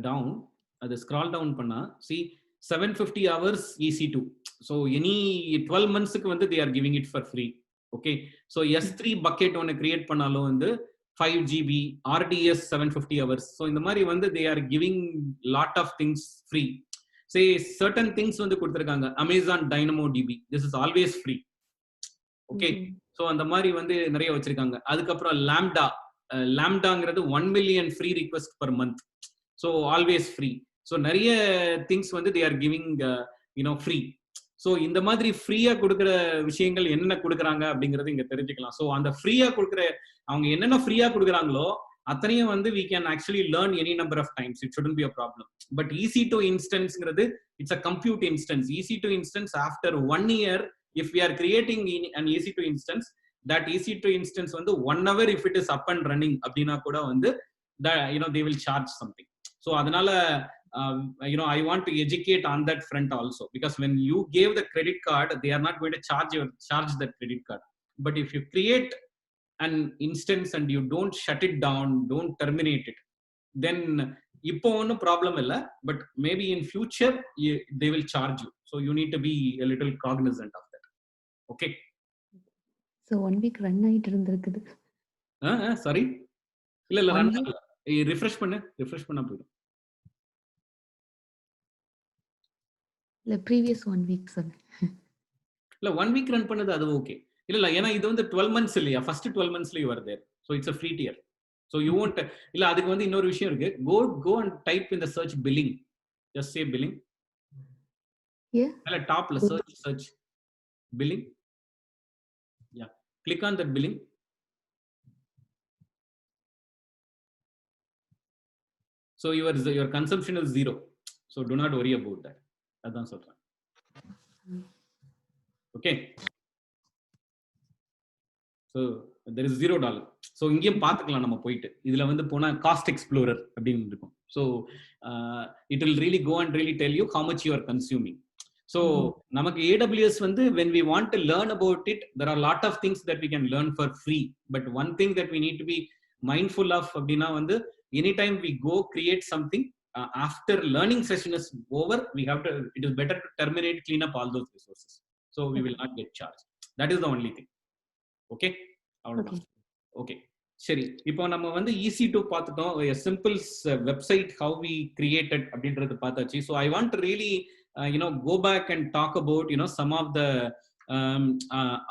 A: down, the scroll down panna, see 750 hours EC2. So any 12 months வந்து they are giving it for free. Okay, so S3 bucket ஒன்னு create பண்ணாலும் வந்து 5 GB RDS 750 hours. So இந்த மாதிரி வந்து they are giving lot of things free. Say certain things வந்து கொடுத்திருக்காங்க. Amazon DynamoDB, this is always free. Okay, so அந்த மாதிரி வந்து நிறைய வச்சிருக்காங்க. அதுக்கப்புறம் லாம்டாங்கிறது 1 million free request per month. So always free. So நிறைய things வந்து they are giving free. So இந்த மாதிரி ஃப்ரீயா கொடுக்கிற விஷயங்கள் என்ன கொடுக்குறாங்க அப்படிங்கறது இங்க தெரிஞ்சுக்கலாம். ஸோ அந்த ஃப்ரீயா கொடுக்குற அவங்க என்னென்ன ஃப்ரீயா கொடுக்குறாங்களோ அத்தனையும் வந்து we can actually learn any number of times. It shouldn't be a problem. But EC2 instanceங்கிறது it's a compute instance. EC2 instance after 1 year, if we are creating an EC2 instance, that EC2 instance வந்து 1 hour if it is up and running அப்படின்னா கூட வந்து they will charge something. So அதனால I want to educate on that front also, because when you gave the credit card, they are not going to charge that credit card. But if you create an instance and you don't shut it down, don't terminate it, then இப்போ ஒன்றும் problem இல்லை, but maybe in future they will charge you. So you need to be a little cognizant of that. Okay.
C: So 1 week run ஆயிட்டு இருந்திருக்குது.
A: Sorry, இல்ல run ஆகல. Refresh பண்ணா போயிடும்.
C: இல்ல previous 1 week சொன்னேன்.
A: இல்ல 1 week ரன் பண்ணது அது ஓகே. இல்ல ஏன்னா இது வந்து 12 months இல்லையா, first 12 monthsல you are there, so it's a free tier. So you won't, இல்ல அதுக்கு வந்து இன்னொரு விஷயம் இருக்கு. Go and type in the search billing, just say billing.
C: Yeah.
A: இல்ல டாப்ல search billing. Yeah, click on that billing. So your consumption is 0, so do not worry about that. அதான் சொல்றேன். Okay, so there is $0. so இங்கேயும் பார்த்துக்கலாம் நம்ம போயிட்டு. இதுல வந்து போனா காஸ்ட் எக்ஸ்ப்ளோரர் அப்படின்னு இருக்கும். so it will really go and really tell you how much you are consuming. so நமக்கு AWS வந்து when we want to learn about it, there are a lot of things that we can learn for free, but one thing that we need to be mindful of அப்படின்னா வந்து anytime we go create something, after learning session is over, it is better to terminate, clean up all those resources, so we will not get charged. That is the only thing. Okay, அவ்வளவுதான். Okay, சரி, இப்போ நம்ம வந்து EC2 பார்த்துட்டோம். a simple website how we created அப்படின்றது பார்த்தாச்சு. so I want to really go back and talk about some of the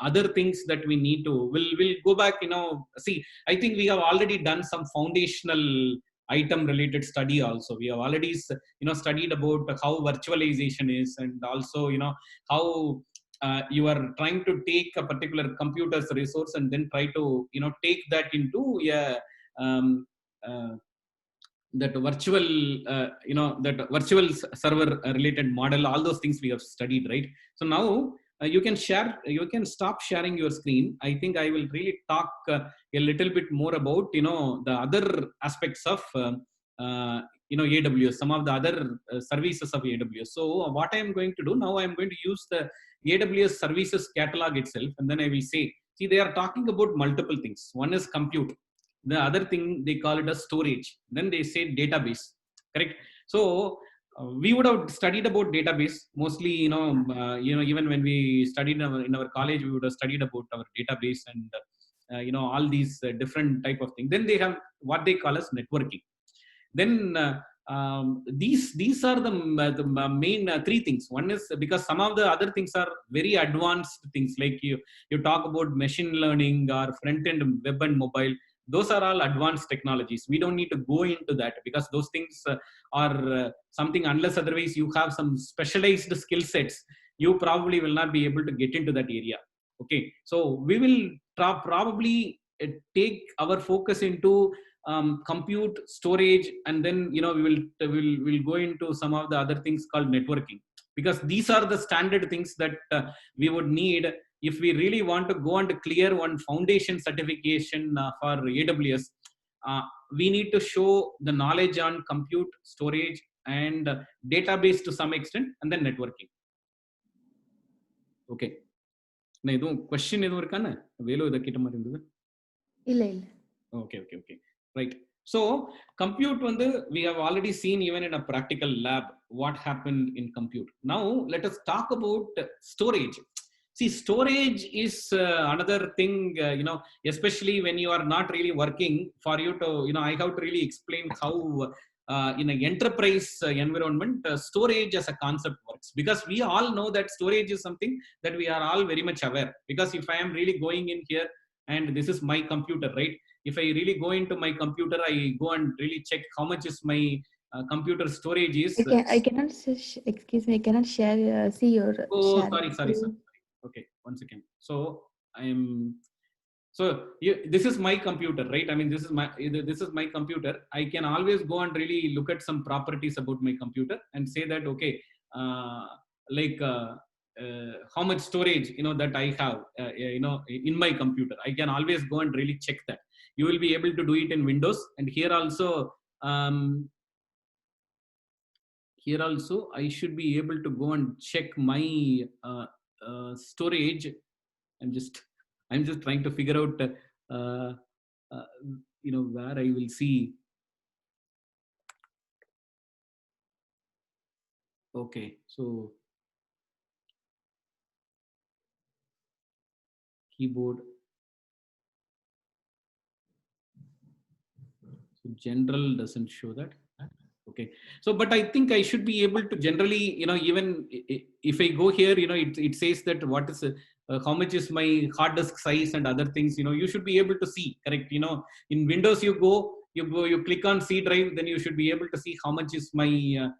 A: other things that we need to, we'll go back, see, I think we have already done some foundational item related study also. We have already studied about how virtualization is, and also how you are trying to take a particular computer's resource and then try to take that into that virtual that virtual server related model. All those things we have studied, right? So now you can stop sharing your screen. I think I will really talk a little bit more about the other aspects of AWS, some of the other services of AWS. So what I am going to do now, I am going to use the AWS services catalog itself, and then I will say, see, they are talking about multiple things. One is compute, the other thing they call it as storage, then they say database, correct? So we would have studied about database mostly, even when we studied in our college, we would have studied about our database and all these different type of things. Then they have what they call as networking. Then these are the main three things. One is because some of the other things are very advanced things, like you talk about machine learning or front end web and mobile. Those are all advanced technologies. We don't need to go into that, because those things are something, unless otherwise you have some specialized skill sets, you probably will not be able to get into that area. Okay, so we will probably take our focus into compute, storage, and then we'll go into some of the other things called networking, because these are the standard things that we would need if we really want to go and clear one foundation certification for AWS. We need to show the knowledge on compute, storage, and database to some extent, and then networking. Okay, நான் எதுவும் question எதுவும் இருக்கானே? வேலு இத கேட்ட மாதிரி இருந்தது.
C: இல்ல
A: okay, right. So compute வந்து we have already seen even in a practical lab what happened in compute. Now let us talk about storage. See, storage is another thing, especially when you are not really working. For you to, I have to really explain how in an enterprise environment, storage as a concept works, because we all know that storage is something that we are all very much aware. Because if I am really going in here and this is my computer, right? If I really go into my computer, I go and really check how much is my computer storage is.
C: I cannot excuse me, I cannot share see your
A: sorry. Okay, one second. So this is my computer, right? I mean, this is my computer. I can always go and really look at some properties about my computer and say that, okay, how much storage that I have in my computer. I can always go and really check that. You will be able to do it in Windows, and here also I should be able to go and check my storage. I'm just trying to figure out uh, where I will see. Okay, so keyboard. So general doesn't show that. Okay, so but I think I should be able to generally, even if I go here, it says that what is how much is my hard disk size and other things. You should be able to see, correct? In Windows you click on C drive, then you should be able to see how much is my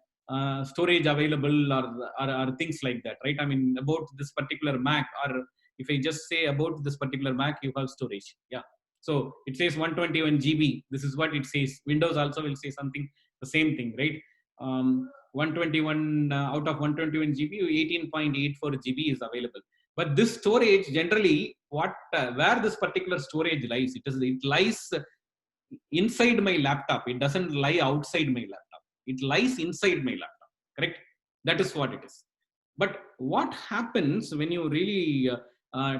A: storage available, or things like that, right? I mean, about this particular Mac, or if I just say about this particular Mac, you have storage. Yeah. So it says 121 GB. This is what it says. Windows also will say something, the same thing, right? 121 out of 121 GB, 18.84 GB is available. But this storage generally, where this particular storage lies, it lies inside my laptop. It doesn't lie outside my laptop. It lies inside my laptop. Correct? That is what it is. But what happens when you really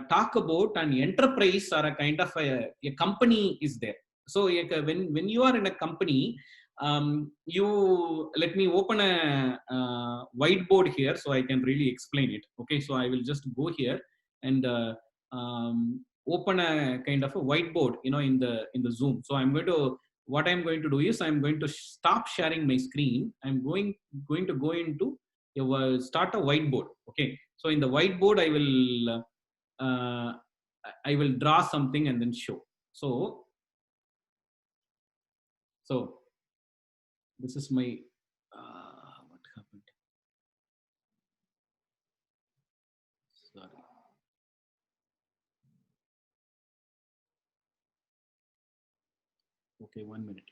A: talk about an enterprise or a kind of a company is there? So when you are in a company, you let me open a whiteboard here so I can really explain it. Okay, so I will just go here and open a kind of a whiteboard, in the Zoom. So what I'm going to do is I'm going to stop sharing my screen. I'm going to go into start a whiteboard. Okay, so in the whiteboard I will draw something and then show. So this is my what happened? Sorry. Okay, 1 minute.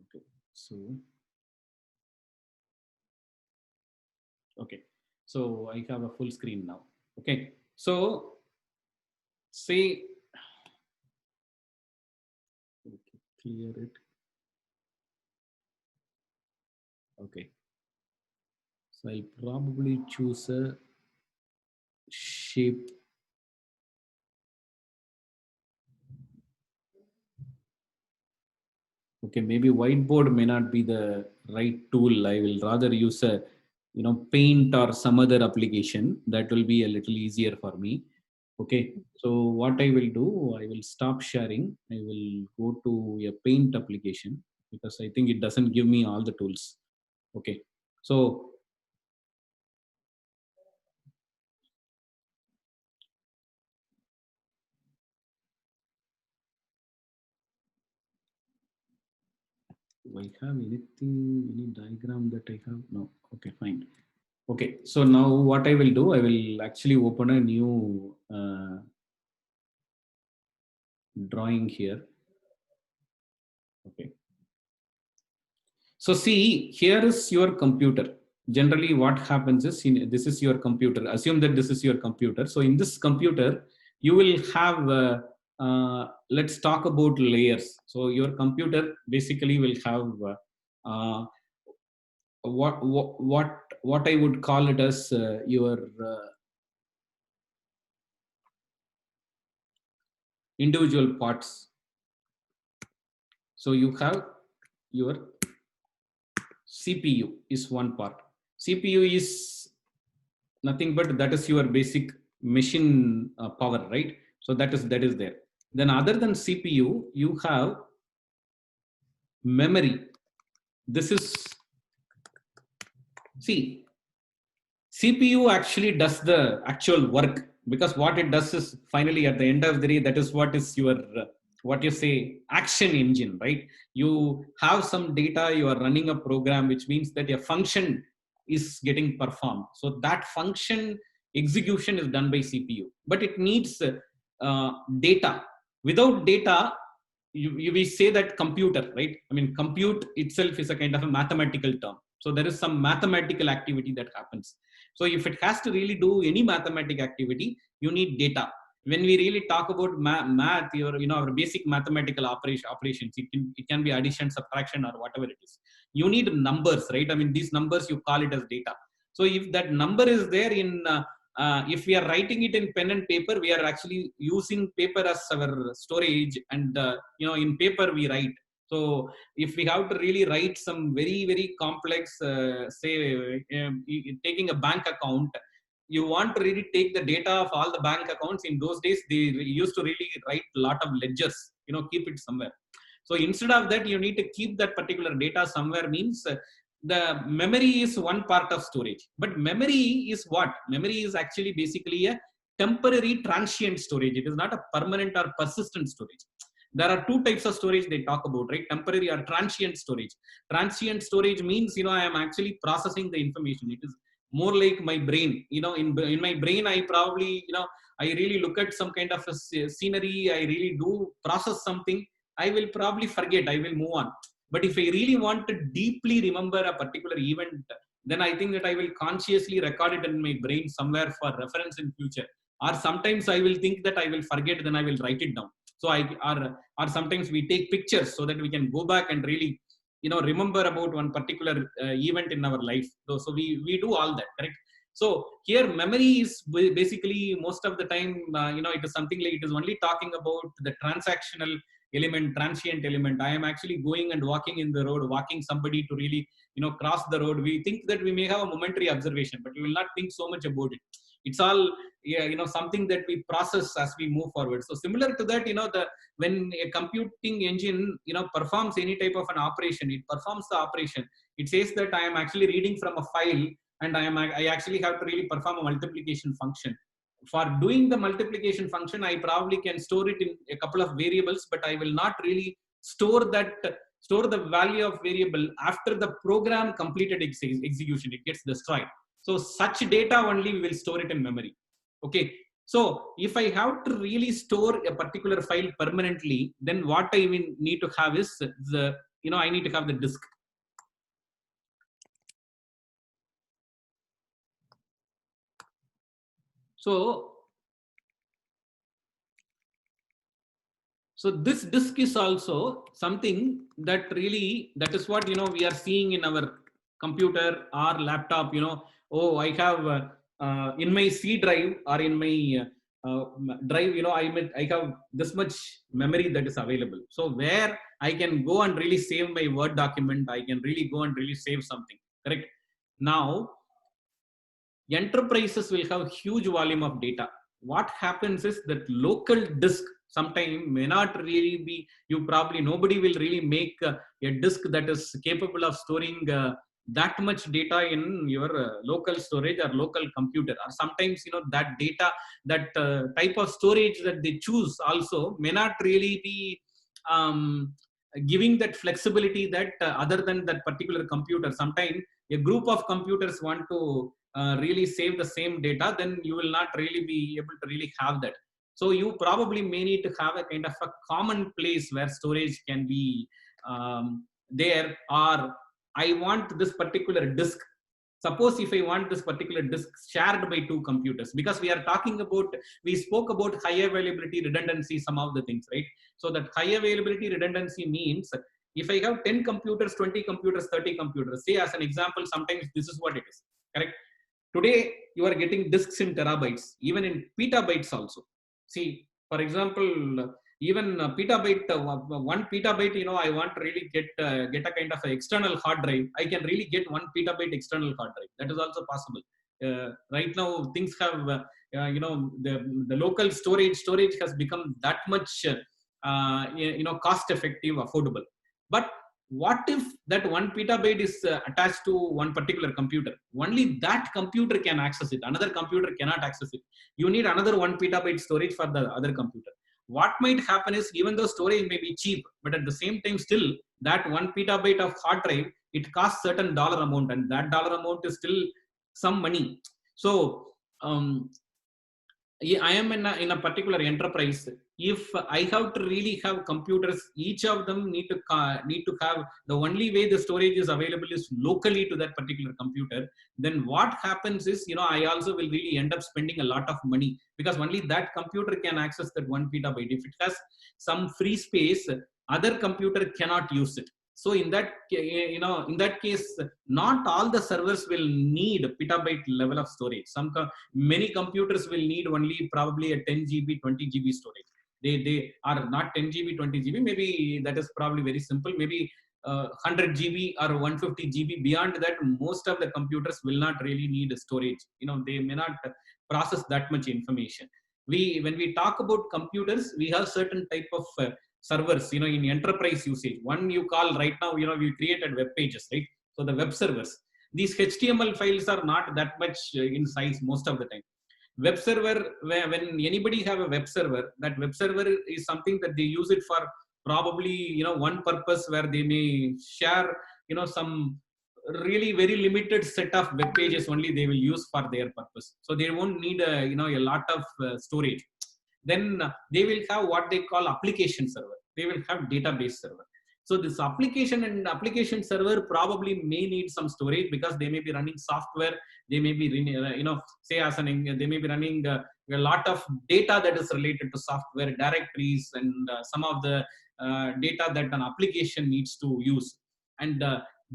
A: Okay, so okay, so I have a full screen now. Okay, so say, okay, clear it. Okay, so I'll probably choose a shape. Okay, maybe whiteboard may not be the right tool. I will rather use a paint or some other application that will be a little easier for me. Okay, so what I will do, I will stop sharing. I will go to a paint application because I think it doesn't give me all the tools. Okay, so do I have anything, any diagram that I have? No. Okay, fine. Okay, so now what I will do, I will actually open a new drawing here. Okay. So see, here is your computer. Generally what happens is, this is your computer. Assume that this is your computer. So in this computer, you will have, let's talk about layers. So your computer basically will have what I would call it as your individual parts. So you have your CPU is one part. CPU is nothing but that is your basic machine power, right? So that is there. Then other than CPU, you have memory. This is, see, CPU actually does the actual work, because what it does is finally at the end of the day, that is what is your what you say action engine, right? You have some data, you are running a program, which means that a function is getting performed. So that function execution is done by CPU, but it needs data. Without data, we say that computer, right? I mean, compute itself is a kind of a mathematical term. So there is some mathematical activity that happens. So if it has to really do any mathematical activity, you need data. When we really talk about math, or our basic mathematical operations, it can be addition, subtraction, or whatever it is. You need numbers, right? I mean, these numbers, you call it as data. So if that number is there in if we are writing it in pen and paper, we are actually using paper as our storage, and in paper we write. So if we have to really write some very, very complex, say, taking a bank account, you want to really take the data of all the bank accounts. In those days, they used to really write a lot of ledgers, keep it somewhere. So instead of that, you need to keep that particular data somewhere. Means the memory is one part of storage. But memory is what? Memory is actually basically a temporary transient storage. It is not a permanent or persistent storage. There are two types of storage they talk about, right? Temporary or transient storage. Transient storage means, I am actually processing the information. It is more like my brain. In my brain, I probably, I really look at some kind of a scenery, I really do process something, I will probably forget, I will move on. But if I really want to deeply remember a particular event, then I think that I will consciously record it in my brain somewhere for reference in future. Or sometimes I will think that I will forget, then I will write it down. So or sometimes we take pictures so that we can go back and really remember about one particular event in our life. So we do all that, correct? So here memory is basically, most of the time, it is something like, it is only talking about the transactional element, transient element. I am actually going and walking in the road, walking somebody to really cross the road. We think that we may have a momentary observation, but we will not think so much about it. It's all something that we process as we move forward. So similar to that, when a computing engine performs any type of an operation, it performs the operation. It says that I am actually reading from a file, and I actually have to really perform a multiplication function. For doing the multiplication function, I probably can store it in a couple of variables, but I will not really store the value of variable after the program completed execution. It gets destroyed. So such data only we will store it in memory. Okay. So if I have to really store a particular file permanently, then what I will need to have is I need to have the disk. So this disk is also something that is what we are seeing in our computer or laptop. Oh, I have in my C drive or in my drive, I have this much memory that is available. So where I can go and really save my Word document, I can really go and really save something, correct? Now enterprises will have huge volume of data. What happens is that local disk sometimes may not really be, nobody will really make a disk that is capable of storing that much data in your local storage or local computer. Or sometimes that data, that type of storage that they choose also may not really be giving that flexibility that other than that particular computer. Sometimes a group of computers want to really save the same data, then you will not really be able to really have that. So you probably may need to have a kind of a common place where storage can be there. Or I want this particular disk. Suppose if I want this particular disk shared by two computers, because we spoke about high availability, redundancy, some of the things, right? So that high availability redundancy means if I have 10 computers, 20 computers, 30 computers, say as an example, sometimes this is what it is, correct? Today, you are getting disks in terabytes, even in petabytes also. See, for example, even petabyte, 1 petabyte, I want to really get a kind of an external hard drive. I can really get 1 petabyte external hard drive. That is also possible. Right now, things have, the local storage has become that much, cost effective, affordable. But what if that 1 petabyte is attached to one particular computer? Only that computer can access it. Another computer cannot access it. You need another 1 petabyte storage for the other computer. What might happen is, even though storage may be cheap, but at the same time, still that 1 petabyte of hard drive, it costs certain dollar amount, and that dollar amount is still some money. So I am in a particular enterprise. if I have to really have computers, each of them need to have, the only way the storage is available is locally to that particular computer, then what happens is, I also will really end up spending a lot of money, because only that computer can access that 1 petabyte. If it has some free space, other computer cannot use it. So in that in that case, not all the servers will need petabyte level of storage. Many computers will need only probably a 10 GB 20 GB storage. They are not 10 GB 20 GB, maybe that is probably very simple, maybe 100 GB or 150 GB. Beyond that, most of the computers will not really need storage. They may not process that much information. When we talk about computers, we have certain type of servers, in enterprise usage. One you call right now, we created web pages, right? So the web servers, these HTML files are not that much in size most of the time. Web server, when anybody have a web server, that web server is something that they use it for probably one purpose, where they may share some really very limited set of web pages only they will use for their purpose. So they won't need a lot of storage. Then they will have what they call application server, they will have database server. So this application server probably may need some storage, because they may be running software, they may be say as an they may be running a lot of data that is related to software directories, and some of the data that an application needs to use. And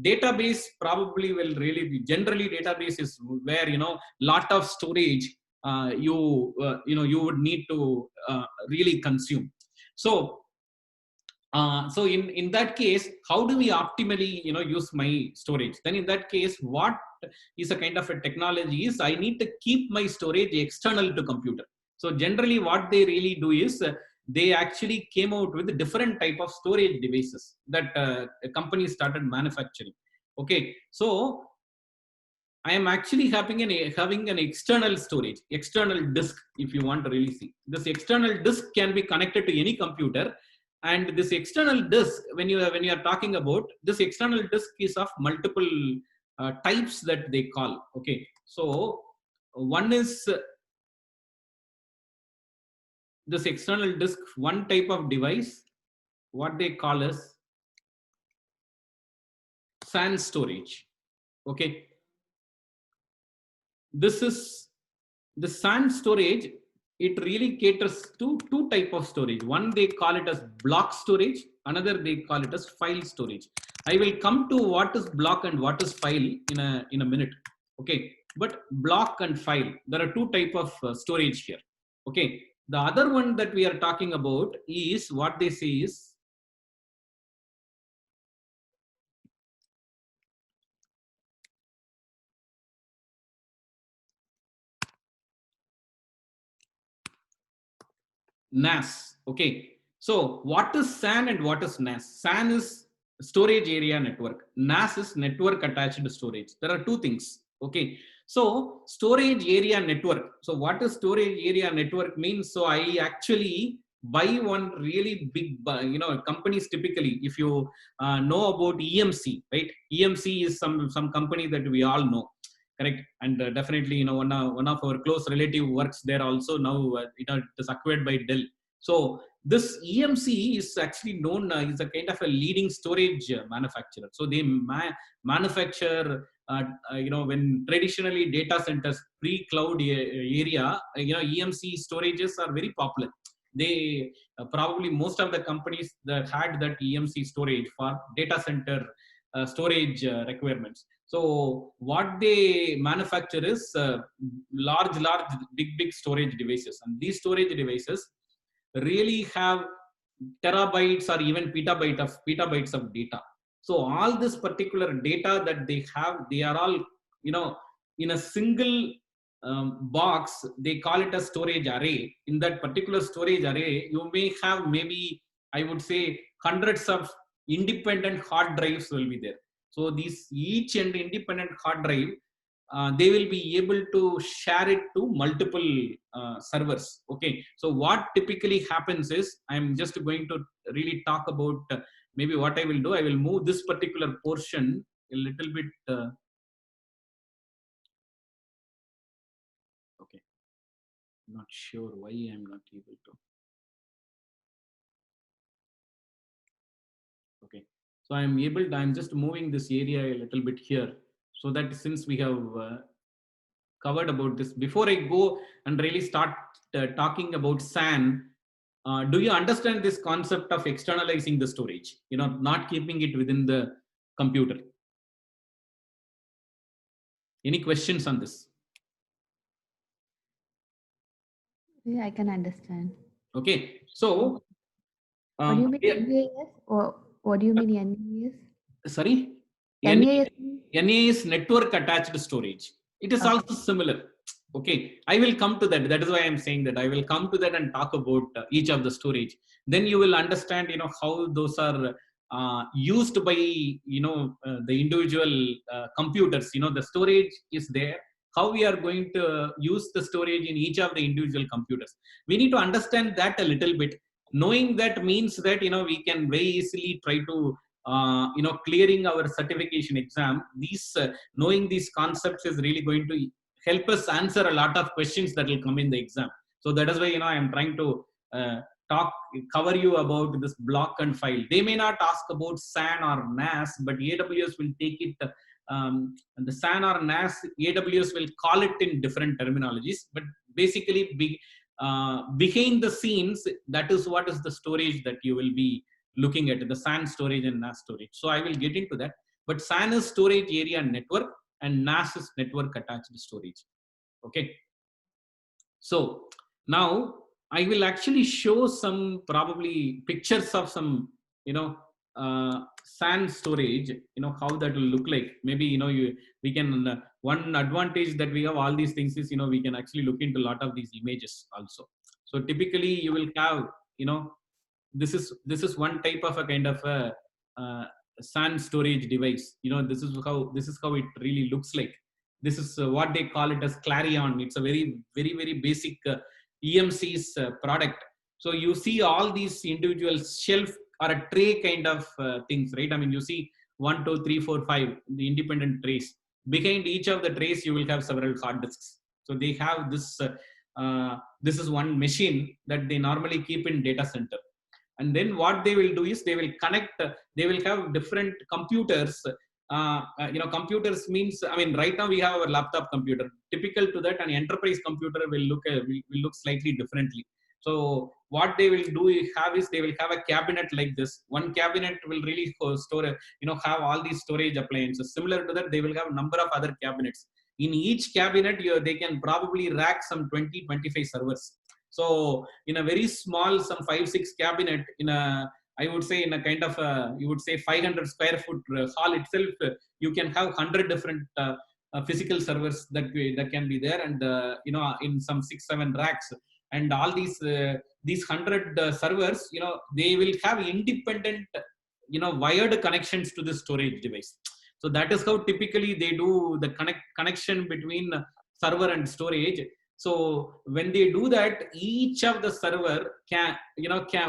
A: database probably will really be, generally database is where lot of storage you would need to really consume. So so in that case, how do we optimally use my storage? Then in that case, what is a kind of a technology is, I need to keep my storage external to computer. So generally what they really do is, they actually came out with different type of storage devices that companies started manufacturing. Okay, so I am actually having an external storage, external disk. If you want to really see, this external disk can be connected to any computer, and this external disk, when you are talking about this external disk, is of multiple types that they call. Okay, so one is this external disk, one type of device, what they call as SAN storage. Okay, this is the SAN storage. It really caters to two type of storage. One they call it as block storage, another they call it as file storage. I will come to what is block and what is file in a minute. Okay, but block and file, there are two type of storage here. Okay, the other one that we are talking about is what they say is NAS. Okay, so what is SAN and what is NAS? SAN is storage area network, NAS is network attached storage. There are two things. Okay, so storage area network. So what is storage area network means? So I actually buy one really big companies. Typically, if you know about EMC, right? EMC is some company that we all know, correct? And definitely one of our close relative works there also now. It is acquired by Dell. So this EMC is actually known is a kind of a leading storage manufacturer. So they manufacture when traditionally data centers pre-cloud area, EMC storages are very popular. They probably most of the companies that had that EMC storage for data center storage requirements. So what they manufacture is large, big storage devices, and these storage devices really have terabytes or even petabytes of data. So all this particular data that they have, they are all in a single box. They call it a storage array. In that particular storage array, you may have maybe, I would say, hundreds of independent hard drives will be there. So these each and independent hard drive, they will be able to share it to multiple servers. Okay, so what typically happens is, I'm just going to really talk about maybe what I will do. I will move this particular portion a little bit. Okay, not sure why I'm not able to. So I'm just moving this area a little bit here, so that since we have covered about this, before I go and really start talking about SAN, do you understand this concept of externalizing the storage? Not keeping it within the computer. Any questions on this?
C: Yeah, I can understand.
A: Okay, so
C: What do you mean
A: here,
C: NAS or what do you mean NAS?
A: sorry,
C: NAS.
A: NAS network attached storage. It is
C: Okay.
A: also similar. Okay, I will come to that. That is why I'm saying that I will come to that and talk about each of the storage. Then you will understand, how those are used by, the individual computers. The storage is there. How we are going to use the storage in each of the individual computers. We need to understand that a little bit. Knowing that means that, we can very easily try to clearing our certification exam. Knowing these concepts is really going to help us answer a lot of questions that will come in the exam. So that is why I am trying to uh, cover you about this block and file. They may not ask about SAN or NAS, but AWS will take it. The SAN or NAS, AWS will call it in different terminologies, but basically behind the scenes, that is what is the storage that you will be looking at, the SAN storage and NAS storage. So I will get into that. But SAN is storage area network and NAS is network attached storage. Okay. So now I will actually show some probably pictures of some, SAN storage, how that will look like. Maybe, we can, one advantage that we have all these things is, we can actually look into a lot of these images also. So typically you will have, this is one type of a kind of a SAN storage device. This is how it really looks like. This is what they call it as Clarion. It's a very, very, very basic EMC's product. So you see all these individual shelf or a tray kind of things, right? I mean, you see 1, 2, 3, 4, 5, the independent trays. Behind each of the trays, you will have several hard disks. So they have this. This is one machine that they normally keep in data center. And then what they will do is they will connect. They will have different computers. Computers means, I mean, right now we have our laptop computer. Typical to that, an enterprise computer will look slightly differently. So what they will do is they will have a cabinet like this. One cabinet will really store, have all these storage appliances. Similar to that, they will have a number of other cabinets. In each cabinet, they can probably rack some 20-25 servers. So in a very small, some 5-6 cabinet, I would say in a kind of you would say 500 square foot hall itself, you can have 100 different physical servers that can be there, and in some 6-7 racks, and all these 100 servers, they will have independent, wired connections to the storage device. So that is how typically they do the connection between server and storage. So when they do that, each of the server can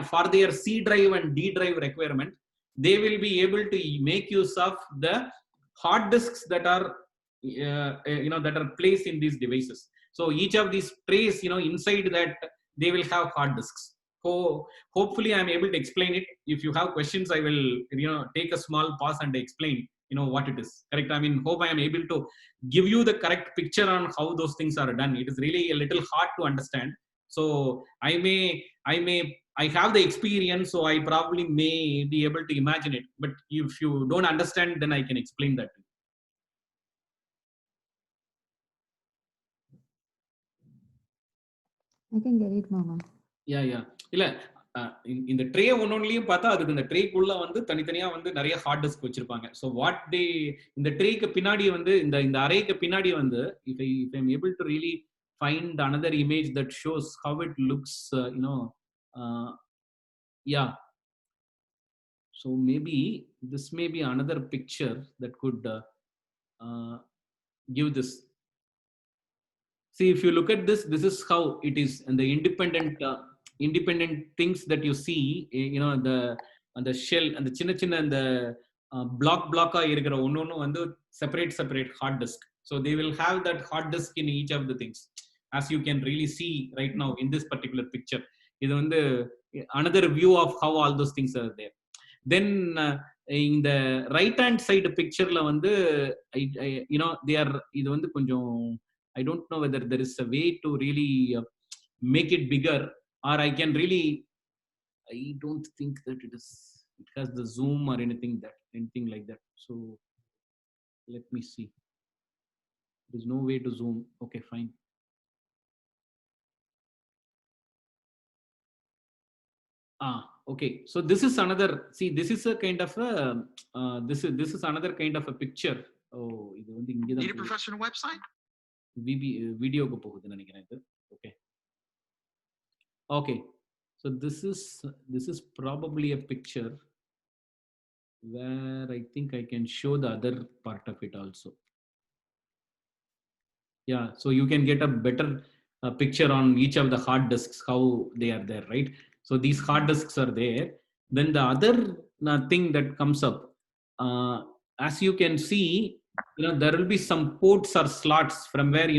A: for their C drive and D drive requirement, they will be able to make use of the hard disks that are that are placed in these devices. So each of these trays, inside that they will have hard disks. So hopefully I'm able to explain it. If you have questions, I will take a small pause and explain what it is. Correct. I mean, hope I am able to give you the correct picture on how those things are done. It is really a little hard to understand. So I have the experience, so I probably may be able to imagine it. But if you don't understand, then I can explain that.
C: I can get it, Mama.
A: Yeah. இல்ல இந்த tray ஒன்னொன்னுலயும் பார்த்தா அதுக்கு இந்த ட்ரேக்குள்ள வந்து தனித்தனியா வந்து நிறைய hard disk வச்சிருப்பாங்க. ஸோ வாட் தே இந்த ட்ரேக்கு பின்னாடி வந்து இந்த அரேக்கு பின்னாடி வந்து if I'm able to really find another image that shows how it looks, yeah. So maybe this may be another picture that could give this. See, if you look at this is how it is, and the independent things that you see, the shell and the chinna and the block இருக்கிற ஒன்னொன்னு வந்து separate hard disk. So they will have that hard disk in each of the things, as you can really see right now in this particular picture. இது வந்து another view of how all those things are there. Then in the right hand side picture la vandu they are இது வந்து கொஞ்சம் I don't know whether there is a way to really make it bigger, or I can really, I don't think that it has the zoom or anything like that. So let me see. There is no way to zoom. Okay, fine. Okay. So this is another. See, this is a kind of a. This is another kind of a picture. Oh, இது வந்து இங்க தான். Need a professional website? வீடியோக்கு போகுது நினைக்கிறேன் இது. Okay. Okay. So this is probably a picture where I think I can show the other part of it also. Yeah, so you can get a better picture on each of the hard disks, how they are there, right? So these hard disks are there. Then the other thing that comes up, as you can see, there will be some ports or slots from where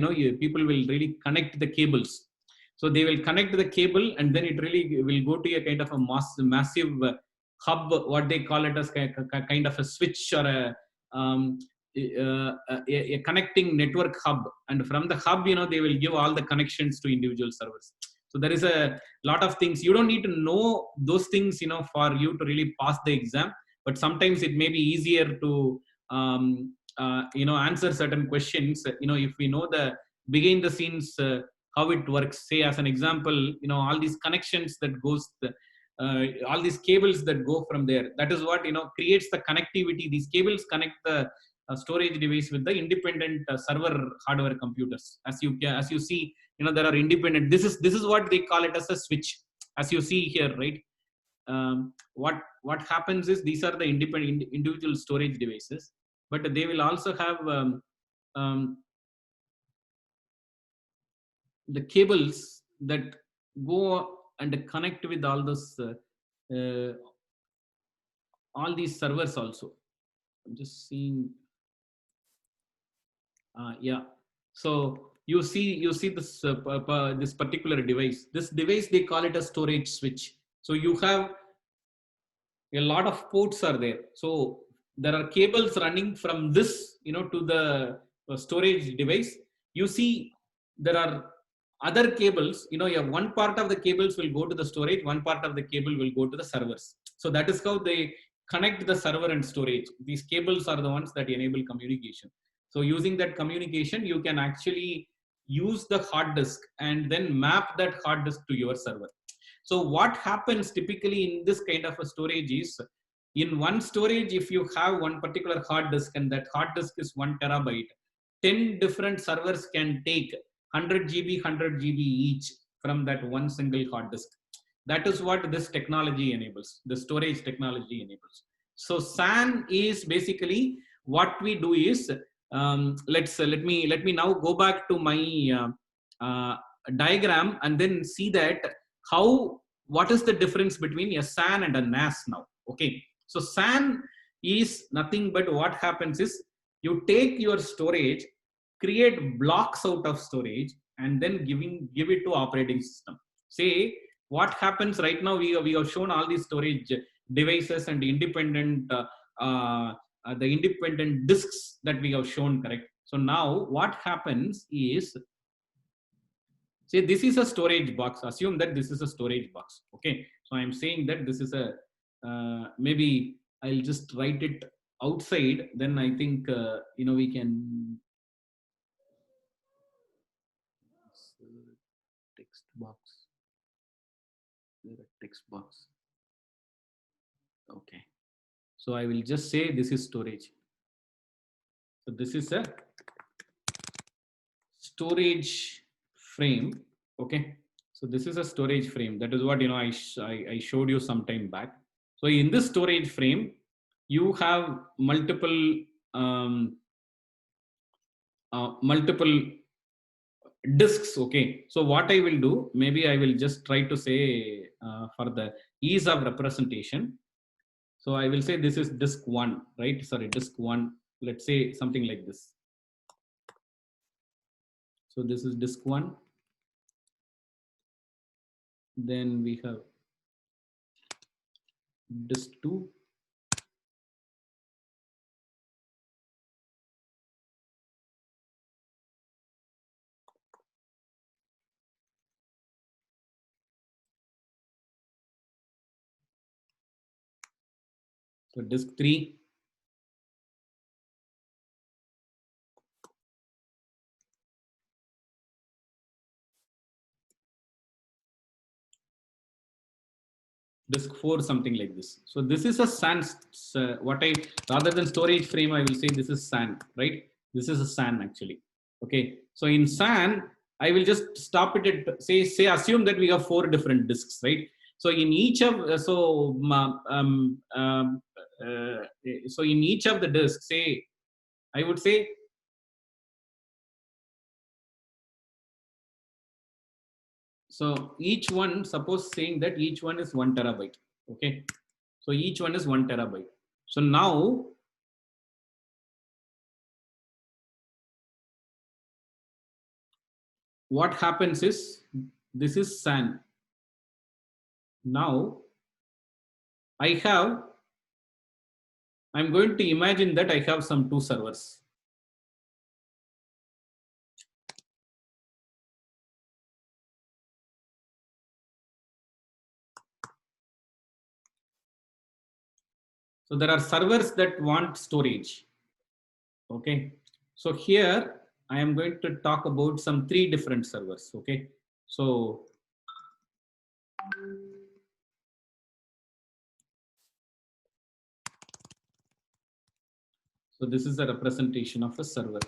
A: people will really connect the cables. So they will connect the cable, and then it really will go to a kind of a massive hub, what they call it as kind of a switch or a connecting network hub, and from the hub they will give all the connections to individual servers. So there is a lot of things you don't need to know those things for you to really pass the exam, but sometimes it may be easier to answer certain questions if we know the behind the scenes how it works. Say as an example, all these connections that goes all these cables that go from there, that is what creates the connectivity. These cables connect the storage device with the independent server hardware computers. As you see, there are independent. This is what they call it as a switch, as you see here, right? What happens is these are the independent individual storage devices, but they will also have the cables that go and connect with all this all these servers also. I'm just seeing. Yeah, so you see this this particular device. This device, they call it a storage switch. So you have a lot of ports are there. So there are cables running from this to the storage device. You see there are other cables. One part of the cables will go to the storage, one part of the cable will go to the servers. So that is how they connect the server and storage. These cables are the ones that enable communication. So using that communication, you can actually use the hard disk and then map that hard disk to your server. So what happens typically in this kind of a storage is, in one storage, if you have one particular hard disk and that hard disk is 1 terabyte, 10 different servers can take 100 GB, 100 GB each from that one single hard disk. That is what this technology enables, the storage technology enables. So SAN is basically, what we do is, let me now go back to my diagram and then see that what is the difference between a SAN and a NAS now. Okay, so SAN is nothing but what happens is, you take your storage, create blocks out of storage, and then give it to operating system. Say what happens right now, we have shown all these storage devices and independent the independent disks that we have shown, correct? So now what happens is, say this is a storage box. Assume that this is a storage box. Okay, so I'm saying that this is a maybe I'll just write it outside, then I think we can text box. Text box. Okay, so I will just say this is storage. So this is a storage frame. Okay, so this is a storage frame. That is what I showed you some time back. So in this storage frame, you have multiple disks. Okay, so what I will do, maybe I will just try to say for the ease of representation, so I will say this is disk 1, right? Sorry, disk 1, let's say something like this. So this is disk 1, then we have disk 2, So disk 3. Disk 4, something like this. So this is a SAN. What I, rather than storage frame, I will say this is SAN, right? This is a SAN actually. Okay. So in SAN, I will just stop it at say assume that we have 4 different disks, right? So in each of so in each of the disks, say I would say so each one, suppose saying that each one is 1 terabyte. Okay. So each one is 1 terabyte. So now what happens is this is SAN. Now I'm going to imagine that I have some 2 servers. So there are servers that want storage. Okay. So here I am going to talk about some 3 different servers. Okay. So this is a representation of a server.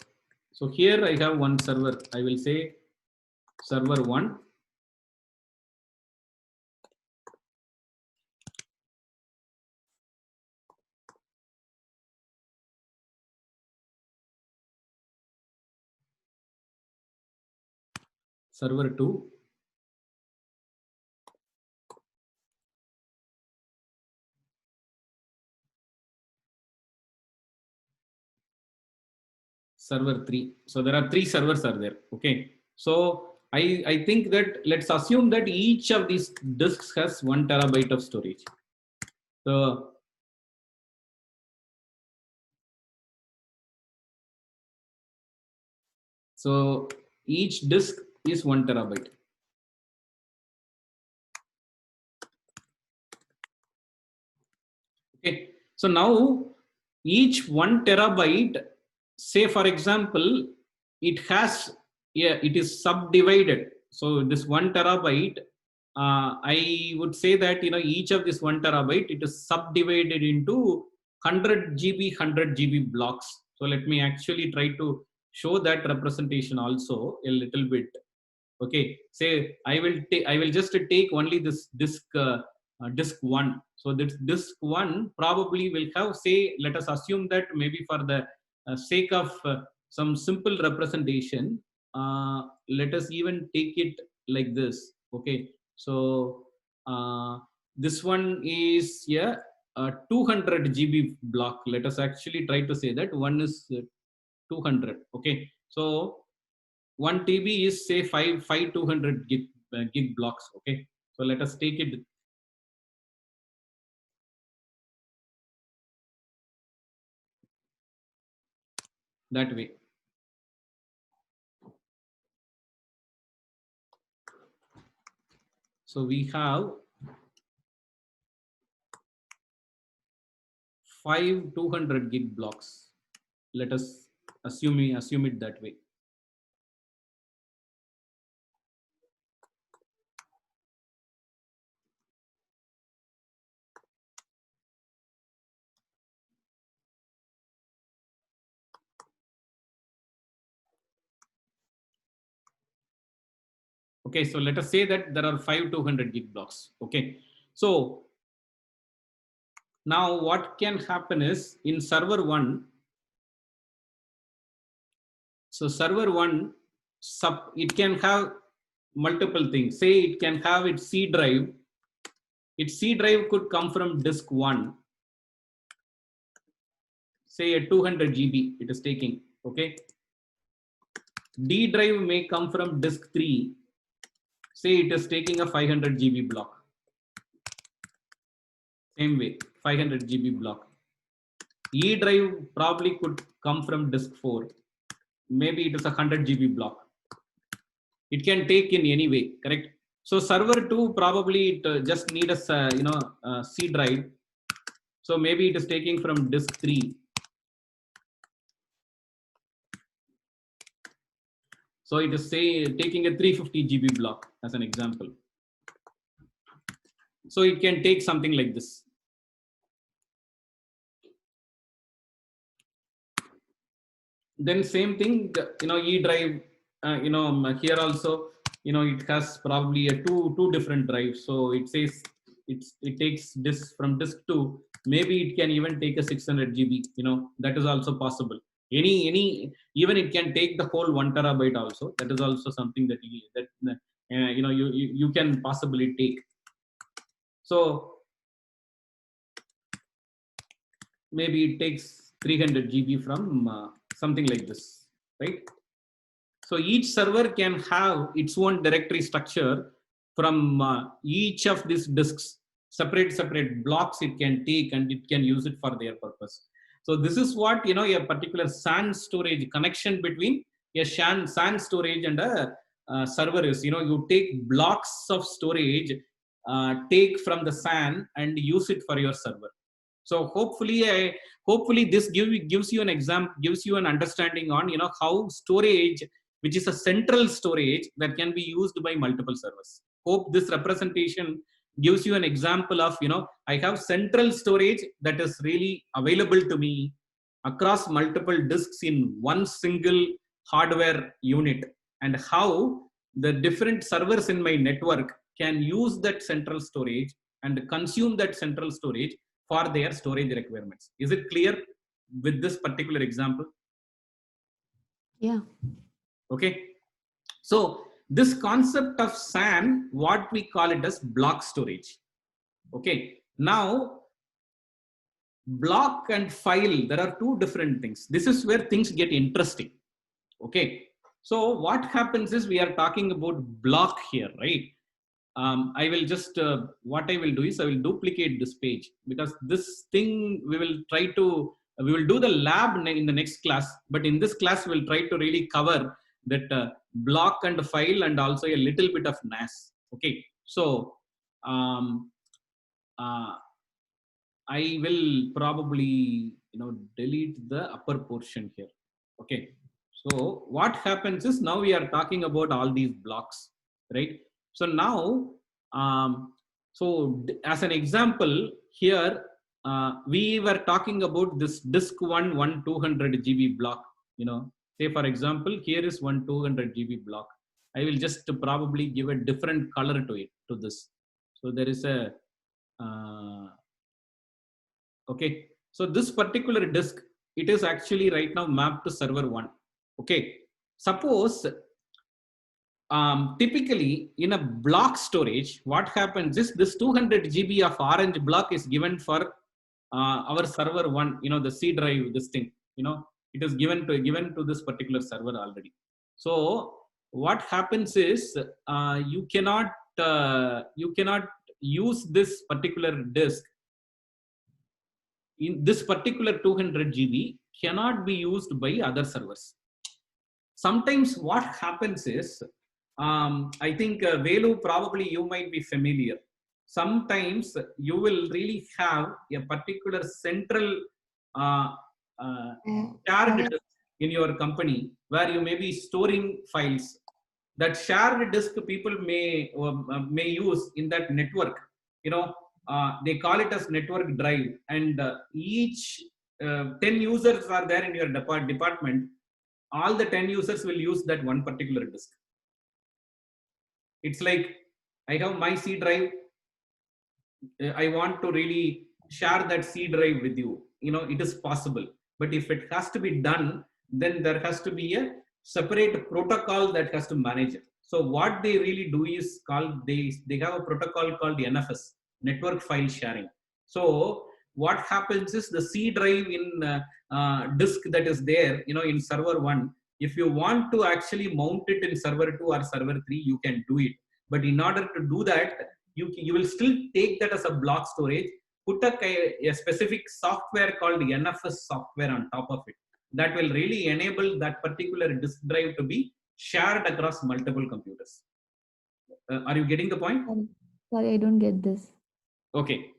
A: So here I have one server. I will say server 1. Server 2. Server 3. So there are 3 servers are there. Okay. So I think that let's assume that each of these disks has 1 terabyte of storage. So each disk is 1 terabyte. Okay. So now each 1 terabyte, say for example, it has, yeah, it is subdivided. So this 1 terabyte, I would say that, you know, each of this 1 terabyte, it is subdivided into 100 GB, 100 GB blocks. So let me actually try to show that representation also a little bit. Okay, say I will just take only this disk disk 1. So this disk 1 probably will have, say, let us assume that maybe for the sake of some simple representation, let us even take it like this. Okay, so this one is, yeah, 200 GB block. Let us actually try to say that one is 200. Okay, so 1 TB is, say, 200 gig blocks. Okay, so let us take it that way. So we have 5 200 gig blocks. Let us assume it that way. Okay, so let us say that there are 5 200 gig blocks. Okay, so now what can happen is in server 1, so server 1, it can have multiple things. Say it can have its C drive. Its C drive could come from disk 1. Say a 200 GB it is taking. Okay, D drive may come from disk 3. Say it is taking a 500 GB block. Same way, 500 GB block. E drive probably could come from disk 4. Maybe it is a 100 GB block. It can take in any way, correct? So server 2 probably it just need a C drive. So maybe it is taking from disk 3. So it is taking a 350 GB block as an example. So it can take something like this. Then same thing, E drive, here also, it has probably a two different drives. So it says it takes disk from disk 2. Maybe it can even take a 600 GB. That is also possible. Even it can take the whole 1 terabyte also. That is also something that you can possibly take. So maybe it takes 300 GB from something like this, right? So each server can have its own directory structure from each of these disks, separate blocks it can take, and it can use it for their purpose. So this is what, a particular SAN storage connection between a SAN storage and a server is. You take blocks of storage, take from the SAN and use it for your server. So hopefully this gives you an example, gives you an understanding on how storage, which is a central storage that can be used by multiple servers. Hope this representation gives you an example of I have central storage that is really available to me across multiple disks in one single hardware unit, and how the different servers in my network can use that central storage and consume that central storage for their storage requirements. Is it clear with this particular example?
C: Yeah.
A: Okay. So this concept of SAN, what we call it as block storage. Okay. Now, block and file, there are two different things. This is where things get interesting. Okay. So what happens is, we are talking about block here, right? I will just, what I will do is I will duplicate this page, because this thing we will do the lab in the next class, but in this class we'll try to really cover that block and file and also a little bit of NAS. Okay, so I will probably delete the upper portion here. Okay, so what happens is, now we are talking about all these blocks, right? So now, as an example here, we were talking about this disk 1 200 GB block. Say for example, here is 200 GB block. I will just probably give a different color to it, to this. So there is a okay. So this particular disk, it is actually right now mapped to server 1. Okay. Suppose typically in a block storage, what happens is, this 200 GB of orange block is given for our server 1, the C drive, this thing, it is given to this particular server already. So what happens is, you cannot use this particular disk. In this particular 200 GB cannot be used by other servers. Sometimes what happens is, I think Velu, probably you might be familiar. Sometimes you will really have a particular central shared disk in your company, where you may be storing files. That shared disk people may use in that network. They call it as network drive, and each 10 users are there in your department. All the 10 users will use that one particular disk. It's like, I have my C drive. I want to really share that C drive with you. It is possible. But if it has to be done, then there has to be a separate protocol that has to manage it. So what they really do is they have a protocol called NFS, network file sharing. So what happens is, the C drive in disk that is there, in server 1, if you want to actually mount it in server 2 or server 3, you can do it. But in order to do that, you will still take that as a block storage, put a specific software called NFS software on top of it, that will really enable that particular disk drive to be shared across multiple computers. Are you getting the point?
C: Sorry, I don't get this.
A: Okay.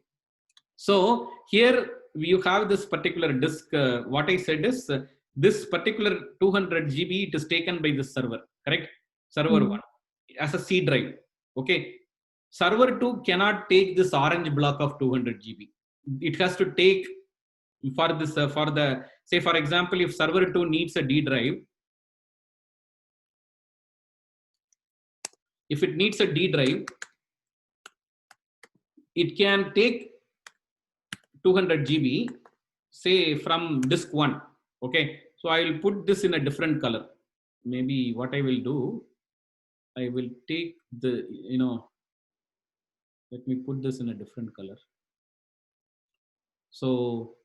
A: So here you have this particular disk. What I said is this particular 200 GB it is taken by this server, correct? Server 1 as a C drive. Okay. Server 2 cannot take this orange block of 200 GB. It has to take for this for the, say for example, if server 2 needs a D drive, if it needs a D drive, it can take 200 GB, say from disk 1. Okay, so I will put this in a different color. Maybe what I will do, I will take the, let me put this in a different color. So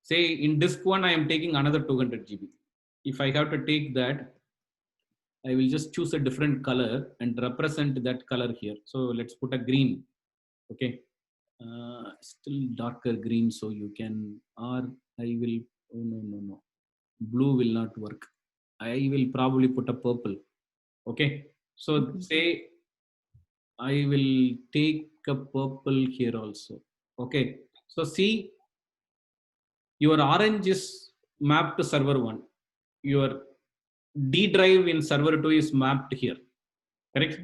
A: say in disk 1 I am taking another 200 GB. If I have to take that, I will just choose a different color and represent that color here. So let's put a green. Okay, still darker green, so you can, or I will, oh no, blue will not work. I will probably put a purple. Okay, so say I will take a purple here also. Okay, so see, your orange is mapped to server 1. Your D drive in server 2 is mapped here, correct?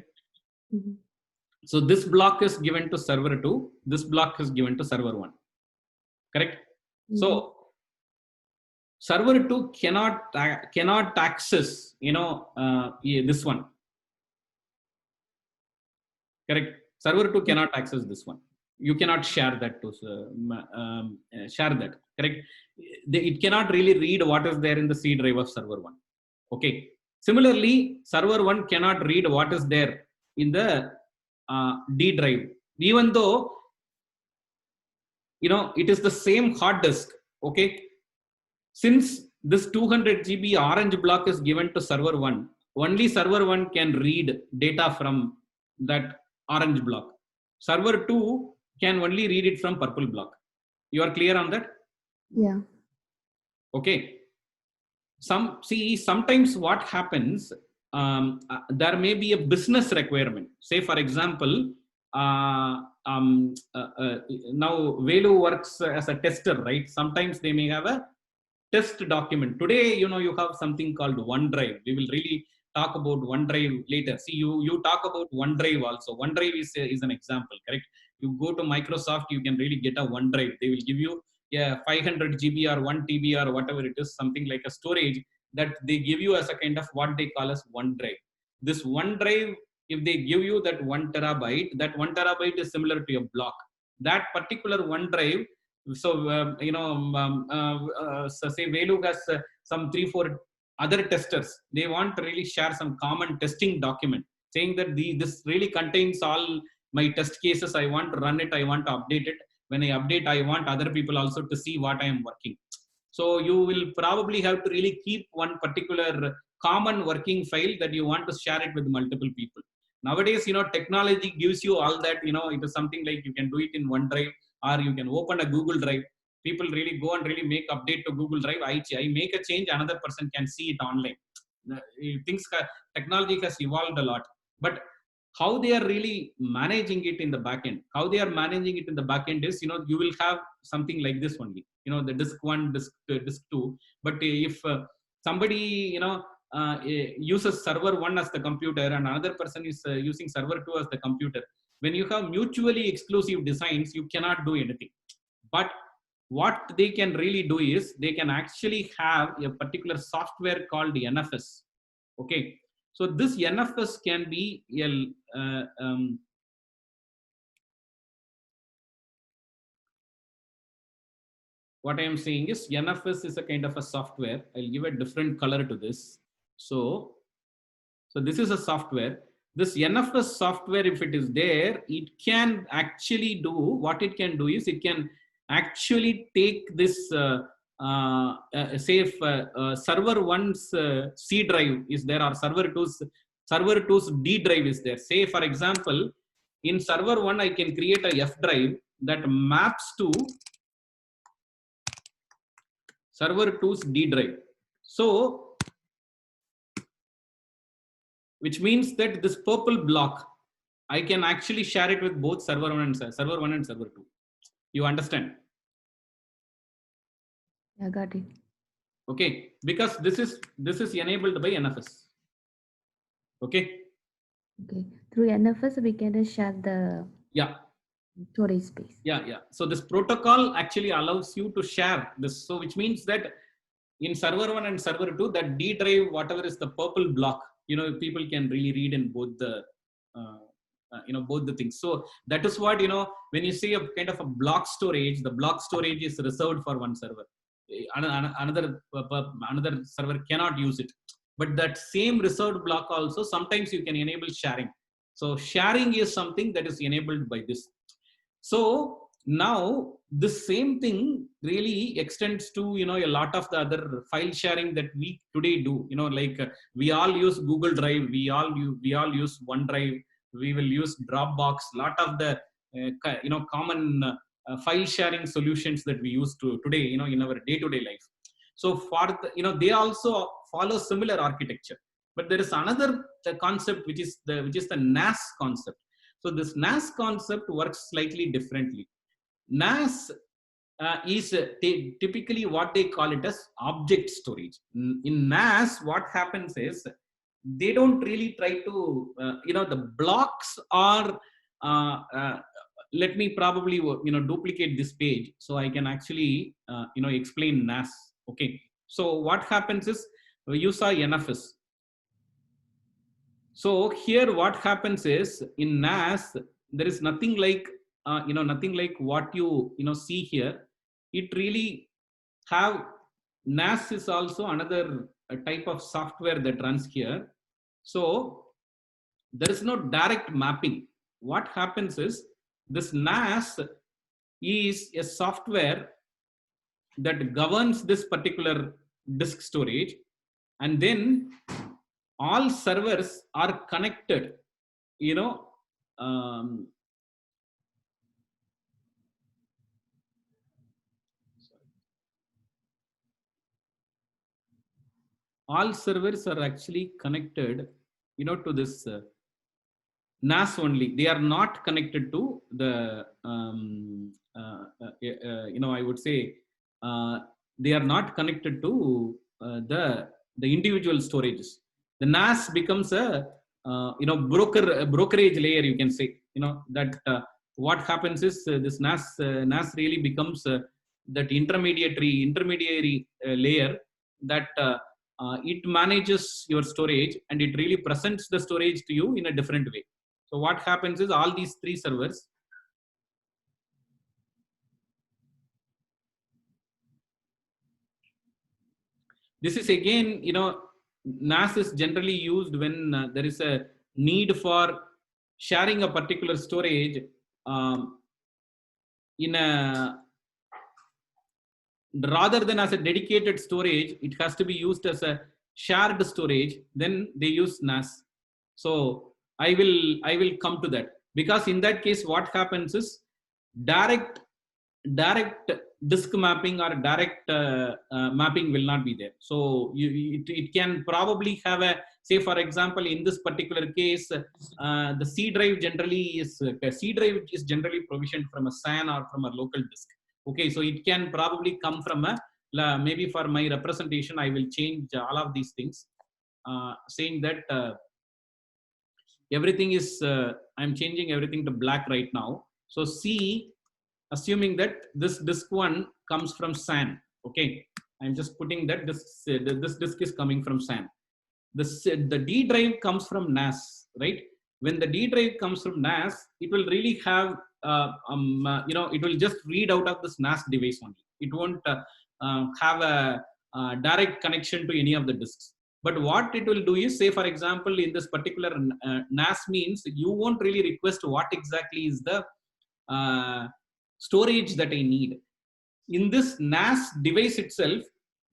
A: So this block is given to server 2, this block is given to server 1, correct? So server 2 cannot access, this one, correct? Server 2 cannot access this one. You cannot share that to share that, correct? It cannot really read what is there in the C drive of server 1. Okay. Similarly, server 1 cannot read what is there in the D drive, even though it is the same hard disk. Okay, since this 200 GB orange block is given to server 1, only server 1 can read data from that orange block. Server 2 can only read it from purple block. You are clear on that?
C: Yeah.
A: Okay. Sometimes what happens, there may be a business requirement. Say for example, now Velu works as a tester, right? Sometimes they may have a test document. Today, you have something called OneDrive. We will really talk about OneDrive later. See, you talk about OneDrive also. OneDrive is an example, correct? You go to Microsoft, you can really get a OneDrive. They will give you 500 GB or 1 TB or whatever it is, something like a storage that they give you as a kind of what they call as OneDrive. This OneDrive, if they give you that 1 terabyte, that 1 terabyte is similar to a block. That particular OneDrive, so so say Velu has some 3-4 other testers. They want to really share some common testing document saying that this really contains all my test cases. I want to run it. I want to update it. When I update, I want other people also to see what I am working. So you will probably have to really keep one particular common working file that you want to share it with multiple people. Nowadays, technology gives you all that. It is something like you can do it in OneDrive, or you can open a Google Drive. People really go and really make update to Google Drive. I make a change, another person can see it online. Technology has evolved a lot, but how they are really managing it in the backend, is, you will have something like this only, the disk 1, disk 2. But if somebody, uses server 1 as the computer and another person is using server 2 as the computer, when you have mutually exclusive designs, you cannot do anything. But what they can really do is they can actually have a particular software called NFS. Okay, so this NFS can be what I am saying is NFS is a kind of a software. I'll give a different color to this. So this is a software. This NFS software, if it is there, it can actually do, what it can do is it can actually take this, say if server 1's C drive is there, or server 2's D drive is there. Say for example, in server 1, I can create a F drive that maps to server 2's D drive. So, which means that this purple block, I can actually share it with both server 1 and server 2. You understand?
C: Yeah, got it.
A: Okay, because this is enabled by NFS. Okay.
C: Okay. Through NFS, we can share the
A: Yeah.
C: storage space.
A: Yeah. So this protocol actually allows you to share this. So which means that in server 1 and server 2, that D drive, whatever is the purple block, people can really read in both the, both the things. So that is what, when you say a kind of a block storage, the block storage is reserved for one server. Another server cannot use it. But that same reserved block also, sometimes you can enable sharing. So sharing is something that is enabled by this. So now this same thing really extends to a lot of the other file sharing that we today do. Like we all use Google Drive, we all use OneDrive, we will use Dropbox. Lot of the common file sharing solutions that we use today in our day-to-day life. So for the, they also follow similar architecture. But there is another concept which is the NAS concept. So this NAS concept works slightly differently. NAS is typically what they call it as object storage. In NAS, what happens is they don't really try to, the blocks are, let me probably, duplicate this page so I can actually, explain NAS. Okay. So what happens is you saw NFS. So here what happens is in NAS, there is nothing like, nothing like what you see here. It really have, NAS is also another type of software that runs here. So there is no direct mapping. What happens is this NAS is a software that governs this particular disk storage, and then all servers are connected, um, all servers are actually connected, to this NAS only. They are not connected to the, I would say, they are not connected to the individual storages. The NAS becomes a, brokerage layer, you can say. That what happens is this NAS really becomes that intermediary layer that it manages your storage, and it really presents the storage to you in a different way. So what happens is all these three servers, this is again, NAS is generally used when there is a need for sharing a particular storage in a, rather than as a dedicated storage, it has to be used as a shared storage. Then they use NAS. So I will come to that, because in that case, what happens is direct disk mapping or direct mapping will not be there. So it can probably have a, say for example, in this particular case, the C drive is generally provisioned from a SAN or from a local disk. Okay, so it can probably come from a, maybe for my representation, I will change all of these things, saying that everything is, I'm changing everything to black right now. So C, assuming that this disk 1 comes from SAN. Okay, I'm just putting that this disk is coming from SAN. The D drive comes from NAS, right? When the D drive comes from NAS, it will really have, it will just read out of this NAS device only. It won't have a direct connection to any of the disks. But what it will do is, say for example, in this particular NAS means you won't really request what exactly is the storage that I need. In this NAS device itself,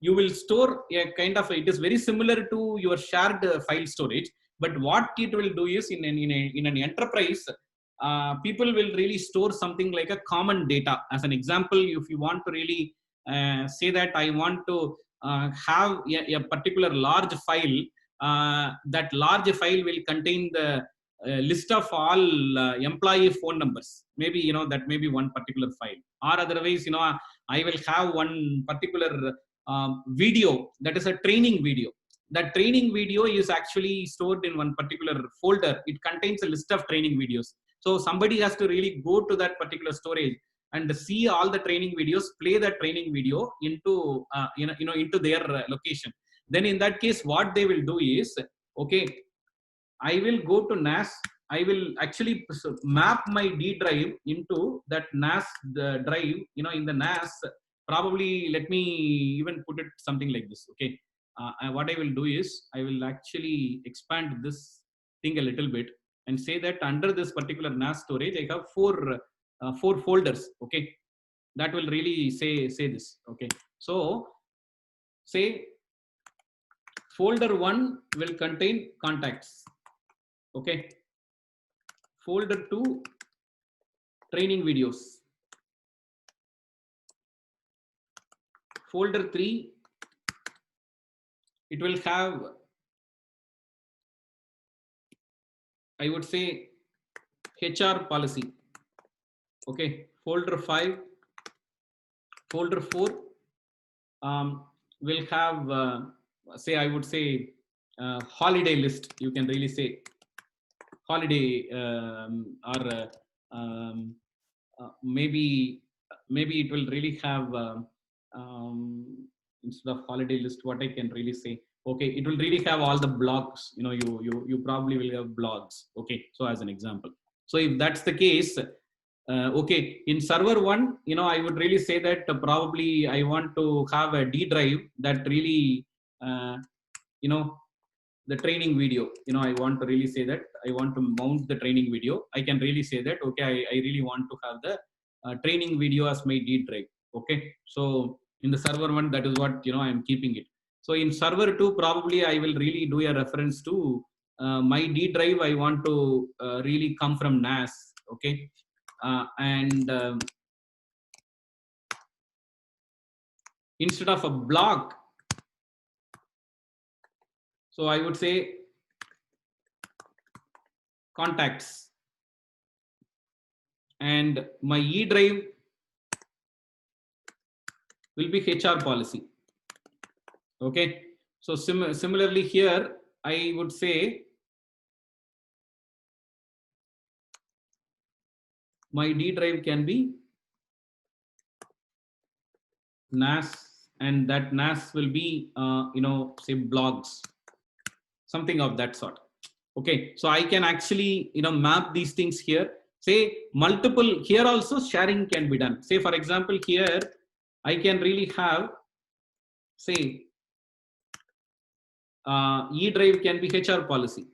A: you will store a kind of, it is very similar to your shared file storage. But what it will do is, in an enterprise, people will really store something like a common data. As an example, if you want to really say that I want to have a particular large file, that large file will contain the list of all employee phone numbers. Maybe, that may be one particular file. Or otherwise, I will have one particular video that is a training video. That training video is actually stored in one particular folder. It contains a list of training videos. So somebody has to really go to that particular storage and see all the training videos, play that training video into into their location. Then in that case, what they will do is, okay, I will go to NAS. I will actually map my D drive into that NAS drive. In the NAS, probably let me even put it something like this. Okay, what I will do is I will actually expand this thing a little bit and say that under this particular NAS storage, I have four folders. Okay, that will really say this. Okay, so say folder 1 will contain contacts. Okay, folder 2 training videos, folder 3 it will have, I would say, HR policy. Okay, folder 5, folder 4 will have say, I would say, holiday list. You can really say holiday or maybe it will really have instead of holiday list, what I can really say, okay, it will really have all the blogs. You probably will have blogs. Okay, so as an example, so if that's the case, okay, in server 1, I would really say that probably I want to have a D drive that really the training video. I want to really say that I want to mount the training video. I can really say that, okay, I really want to have the training video as my D drive. Okay, so in the server 1, that is what I am keeping it. So in server 2, probably I will really do a reference to my D drive. I want to really come from NAS. Okay, and instead of a block, so I would say contacts, and my E drive will be HR policy. Okay, so similarly here, I would say my D drive can be NAS, and that NAS will be say blogs, something of that sort. Okay, so I can actually map these things here. Say multiple, here also sharing can be done. Say for example, here I can really have, say, E drive can be HR policy.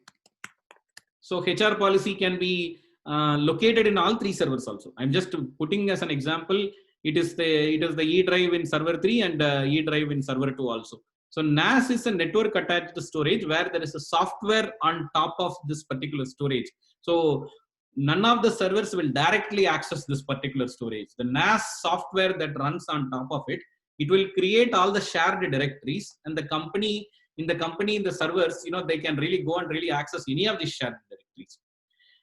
A: So HR policy can be located in all 3 servers also. I'm just putting as an example. It is the E drive in server 3 and E drive in server 2 also. So NAS is a network attached storage where there is a software on top of this particular storage. So none of the servers will directly access this particular storage. The NAS software that runs on top of it, it will create all the shared directories, and the company in the servers, they can really go and really access any of these shared directories.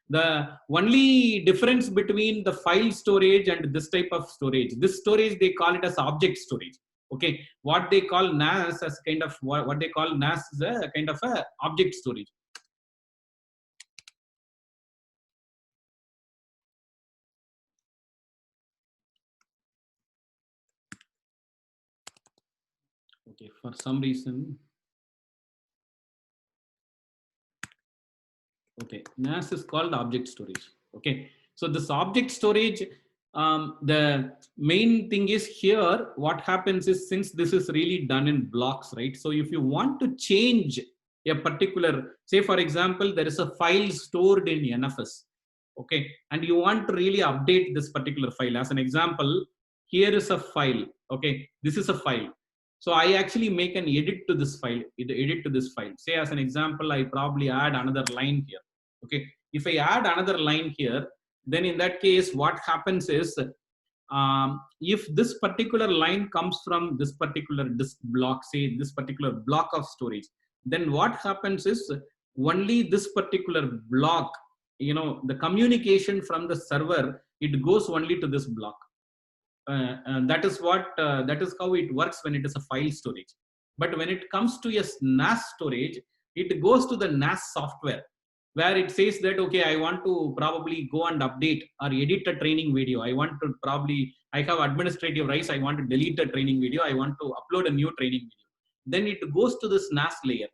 A: The only difference between the file storage and this type of storage, this storage they call it as object storage. Okay, what they call NAS as kind of what they call NAS is a kind of a object storage. Okay, for some reason, okay, NAS is called object storage. Okay, so this object storage, the main thing is here, what happens is, since this is really done in blocks, right? So if you want to change a particular, say for example, there is a file stored in NFS, okay, and you want to really update this particular file. As an example, here is a file. Okay, this is a file. So I actually make an edit to this file. Say as an example, I probably add another line here. Okay, if I add another line here, then in that case, what happens is, if this particular line comes from this particular disk block, say this particular block of storage, then what happens is only this particular block, the communication from the server, it goes only to this block. that is how it works when it is a file storage. But when it comes to a NAS storage, it goes to the NAS software, where it says that, okay, I want to probably go and update or edit a training video. I have administrative rights. I want to delete a training video. I want to upload a new training video. Then it goes to this NAS layer.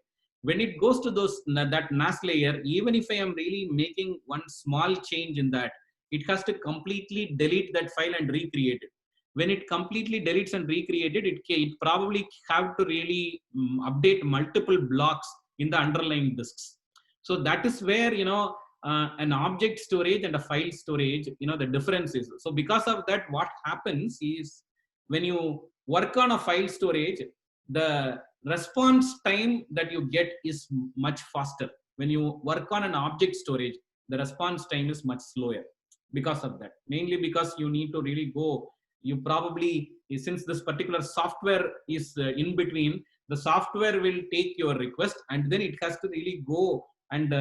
A: When it goes to that NAS layer, even if I am really making one small change in that, it has to completely delete that file and recreate it. When it completely deletes and recreated, it probably have to really update multiple blocks in the underlying disks. So that is where, an object storage and a file storage, the difference is. So because of that, what happens is, when you work on a file storage, the response time that you get is much faster. When you work on an object storage, the response time is much slower because of that. Mainly because you need to really go, you probably, since this particular software is in between, the software will take your request and then it has to really go and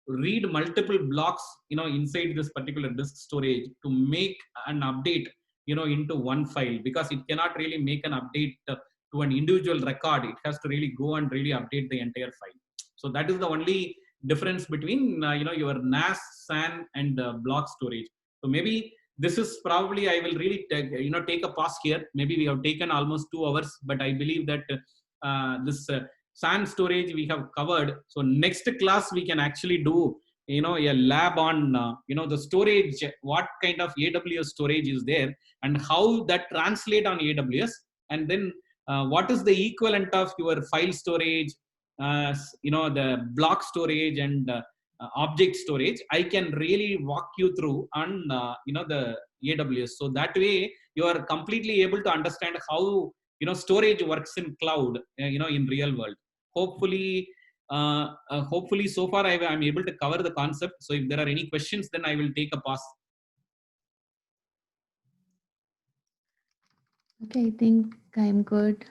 A: read multiple blocks, inside this particular disk storage to make an update, into one file, because it cannot really make an update to an individual record. It has to really go and really update the entire file. So that is the only difference between your NAS, SAN, and block storage. So maybe this is probably, I will really take a pause here. Maybe we have taken almost 2 hours, but I believe that this SAN storage we have covered. So next class we can actually do a lab on the storage, what kind of AWS storage is there and how that translate on AWS, and then what is the equivalent of your file storage, the block storage and object storage. I can really walk you through on the AWS. So that way you are completely able to understand how storage works in cloud, in real world. Hopefully so far I'm able to cover the concept. So if there are any questions, then I will take a pause.
C: Okay, I think I'm good.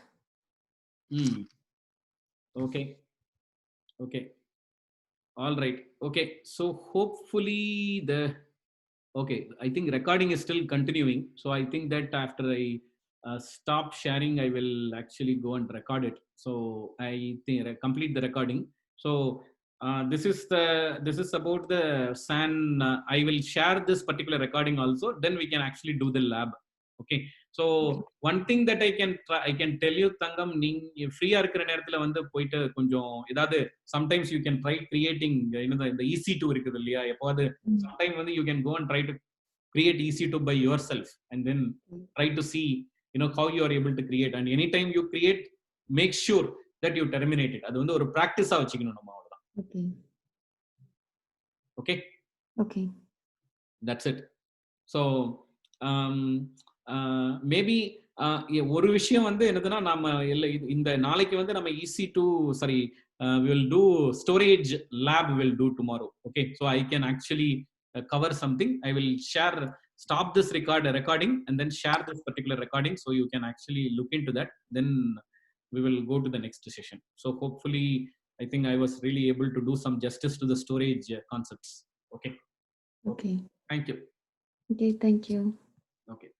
A: Okay. All right. Okay. So hopefully I think recording is still continuing. So I think that after I stop sharing, I will actually go and record it. So I think complete the recording. So this is about the SAN. I will share this particular recording also. Then we can actually do the lab. Okay. So one thing that I can tell you, Thangam, நீங்க ஃப்ரீயா இருக்கிற நேரத்துல வந்து போயிட்டு கொஞ்சம் ஏதாவது sometimes you can try creating the EC2 இருக்குது இல்லையா, எப்போது sometime வந்து you can go and try to create EC2 by yourself and then try to see how you are able to create, and anytime you create, make sure that you terminate it. அது வந்து ஒரு பிராக்டிஸா வச்சுக்கணும் நம்ம, அவ்வளவுதான். Okay, that's it. So maybe ஒரு விஷயம் வந்து என்னதுன்னா, நம்ம இந்த நாளைக்கு வந்து நம்ம EC2 we will do storage lab, will do tomorrow. Okay, so I can actually cover something. I will stop this recording and then share this particular recording so you can actually look into that. Then we will go to the next session. So hopefully I think I was really able to do some justice to the storage concepts. Okay. Thank you.
C: Okay, thank you.
A: Okay.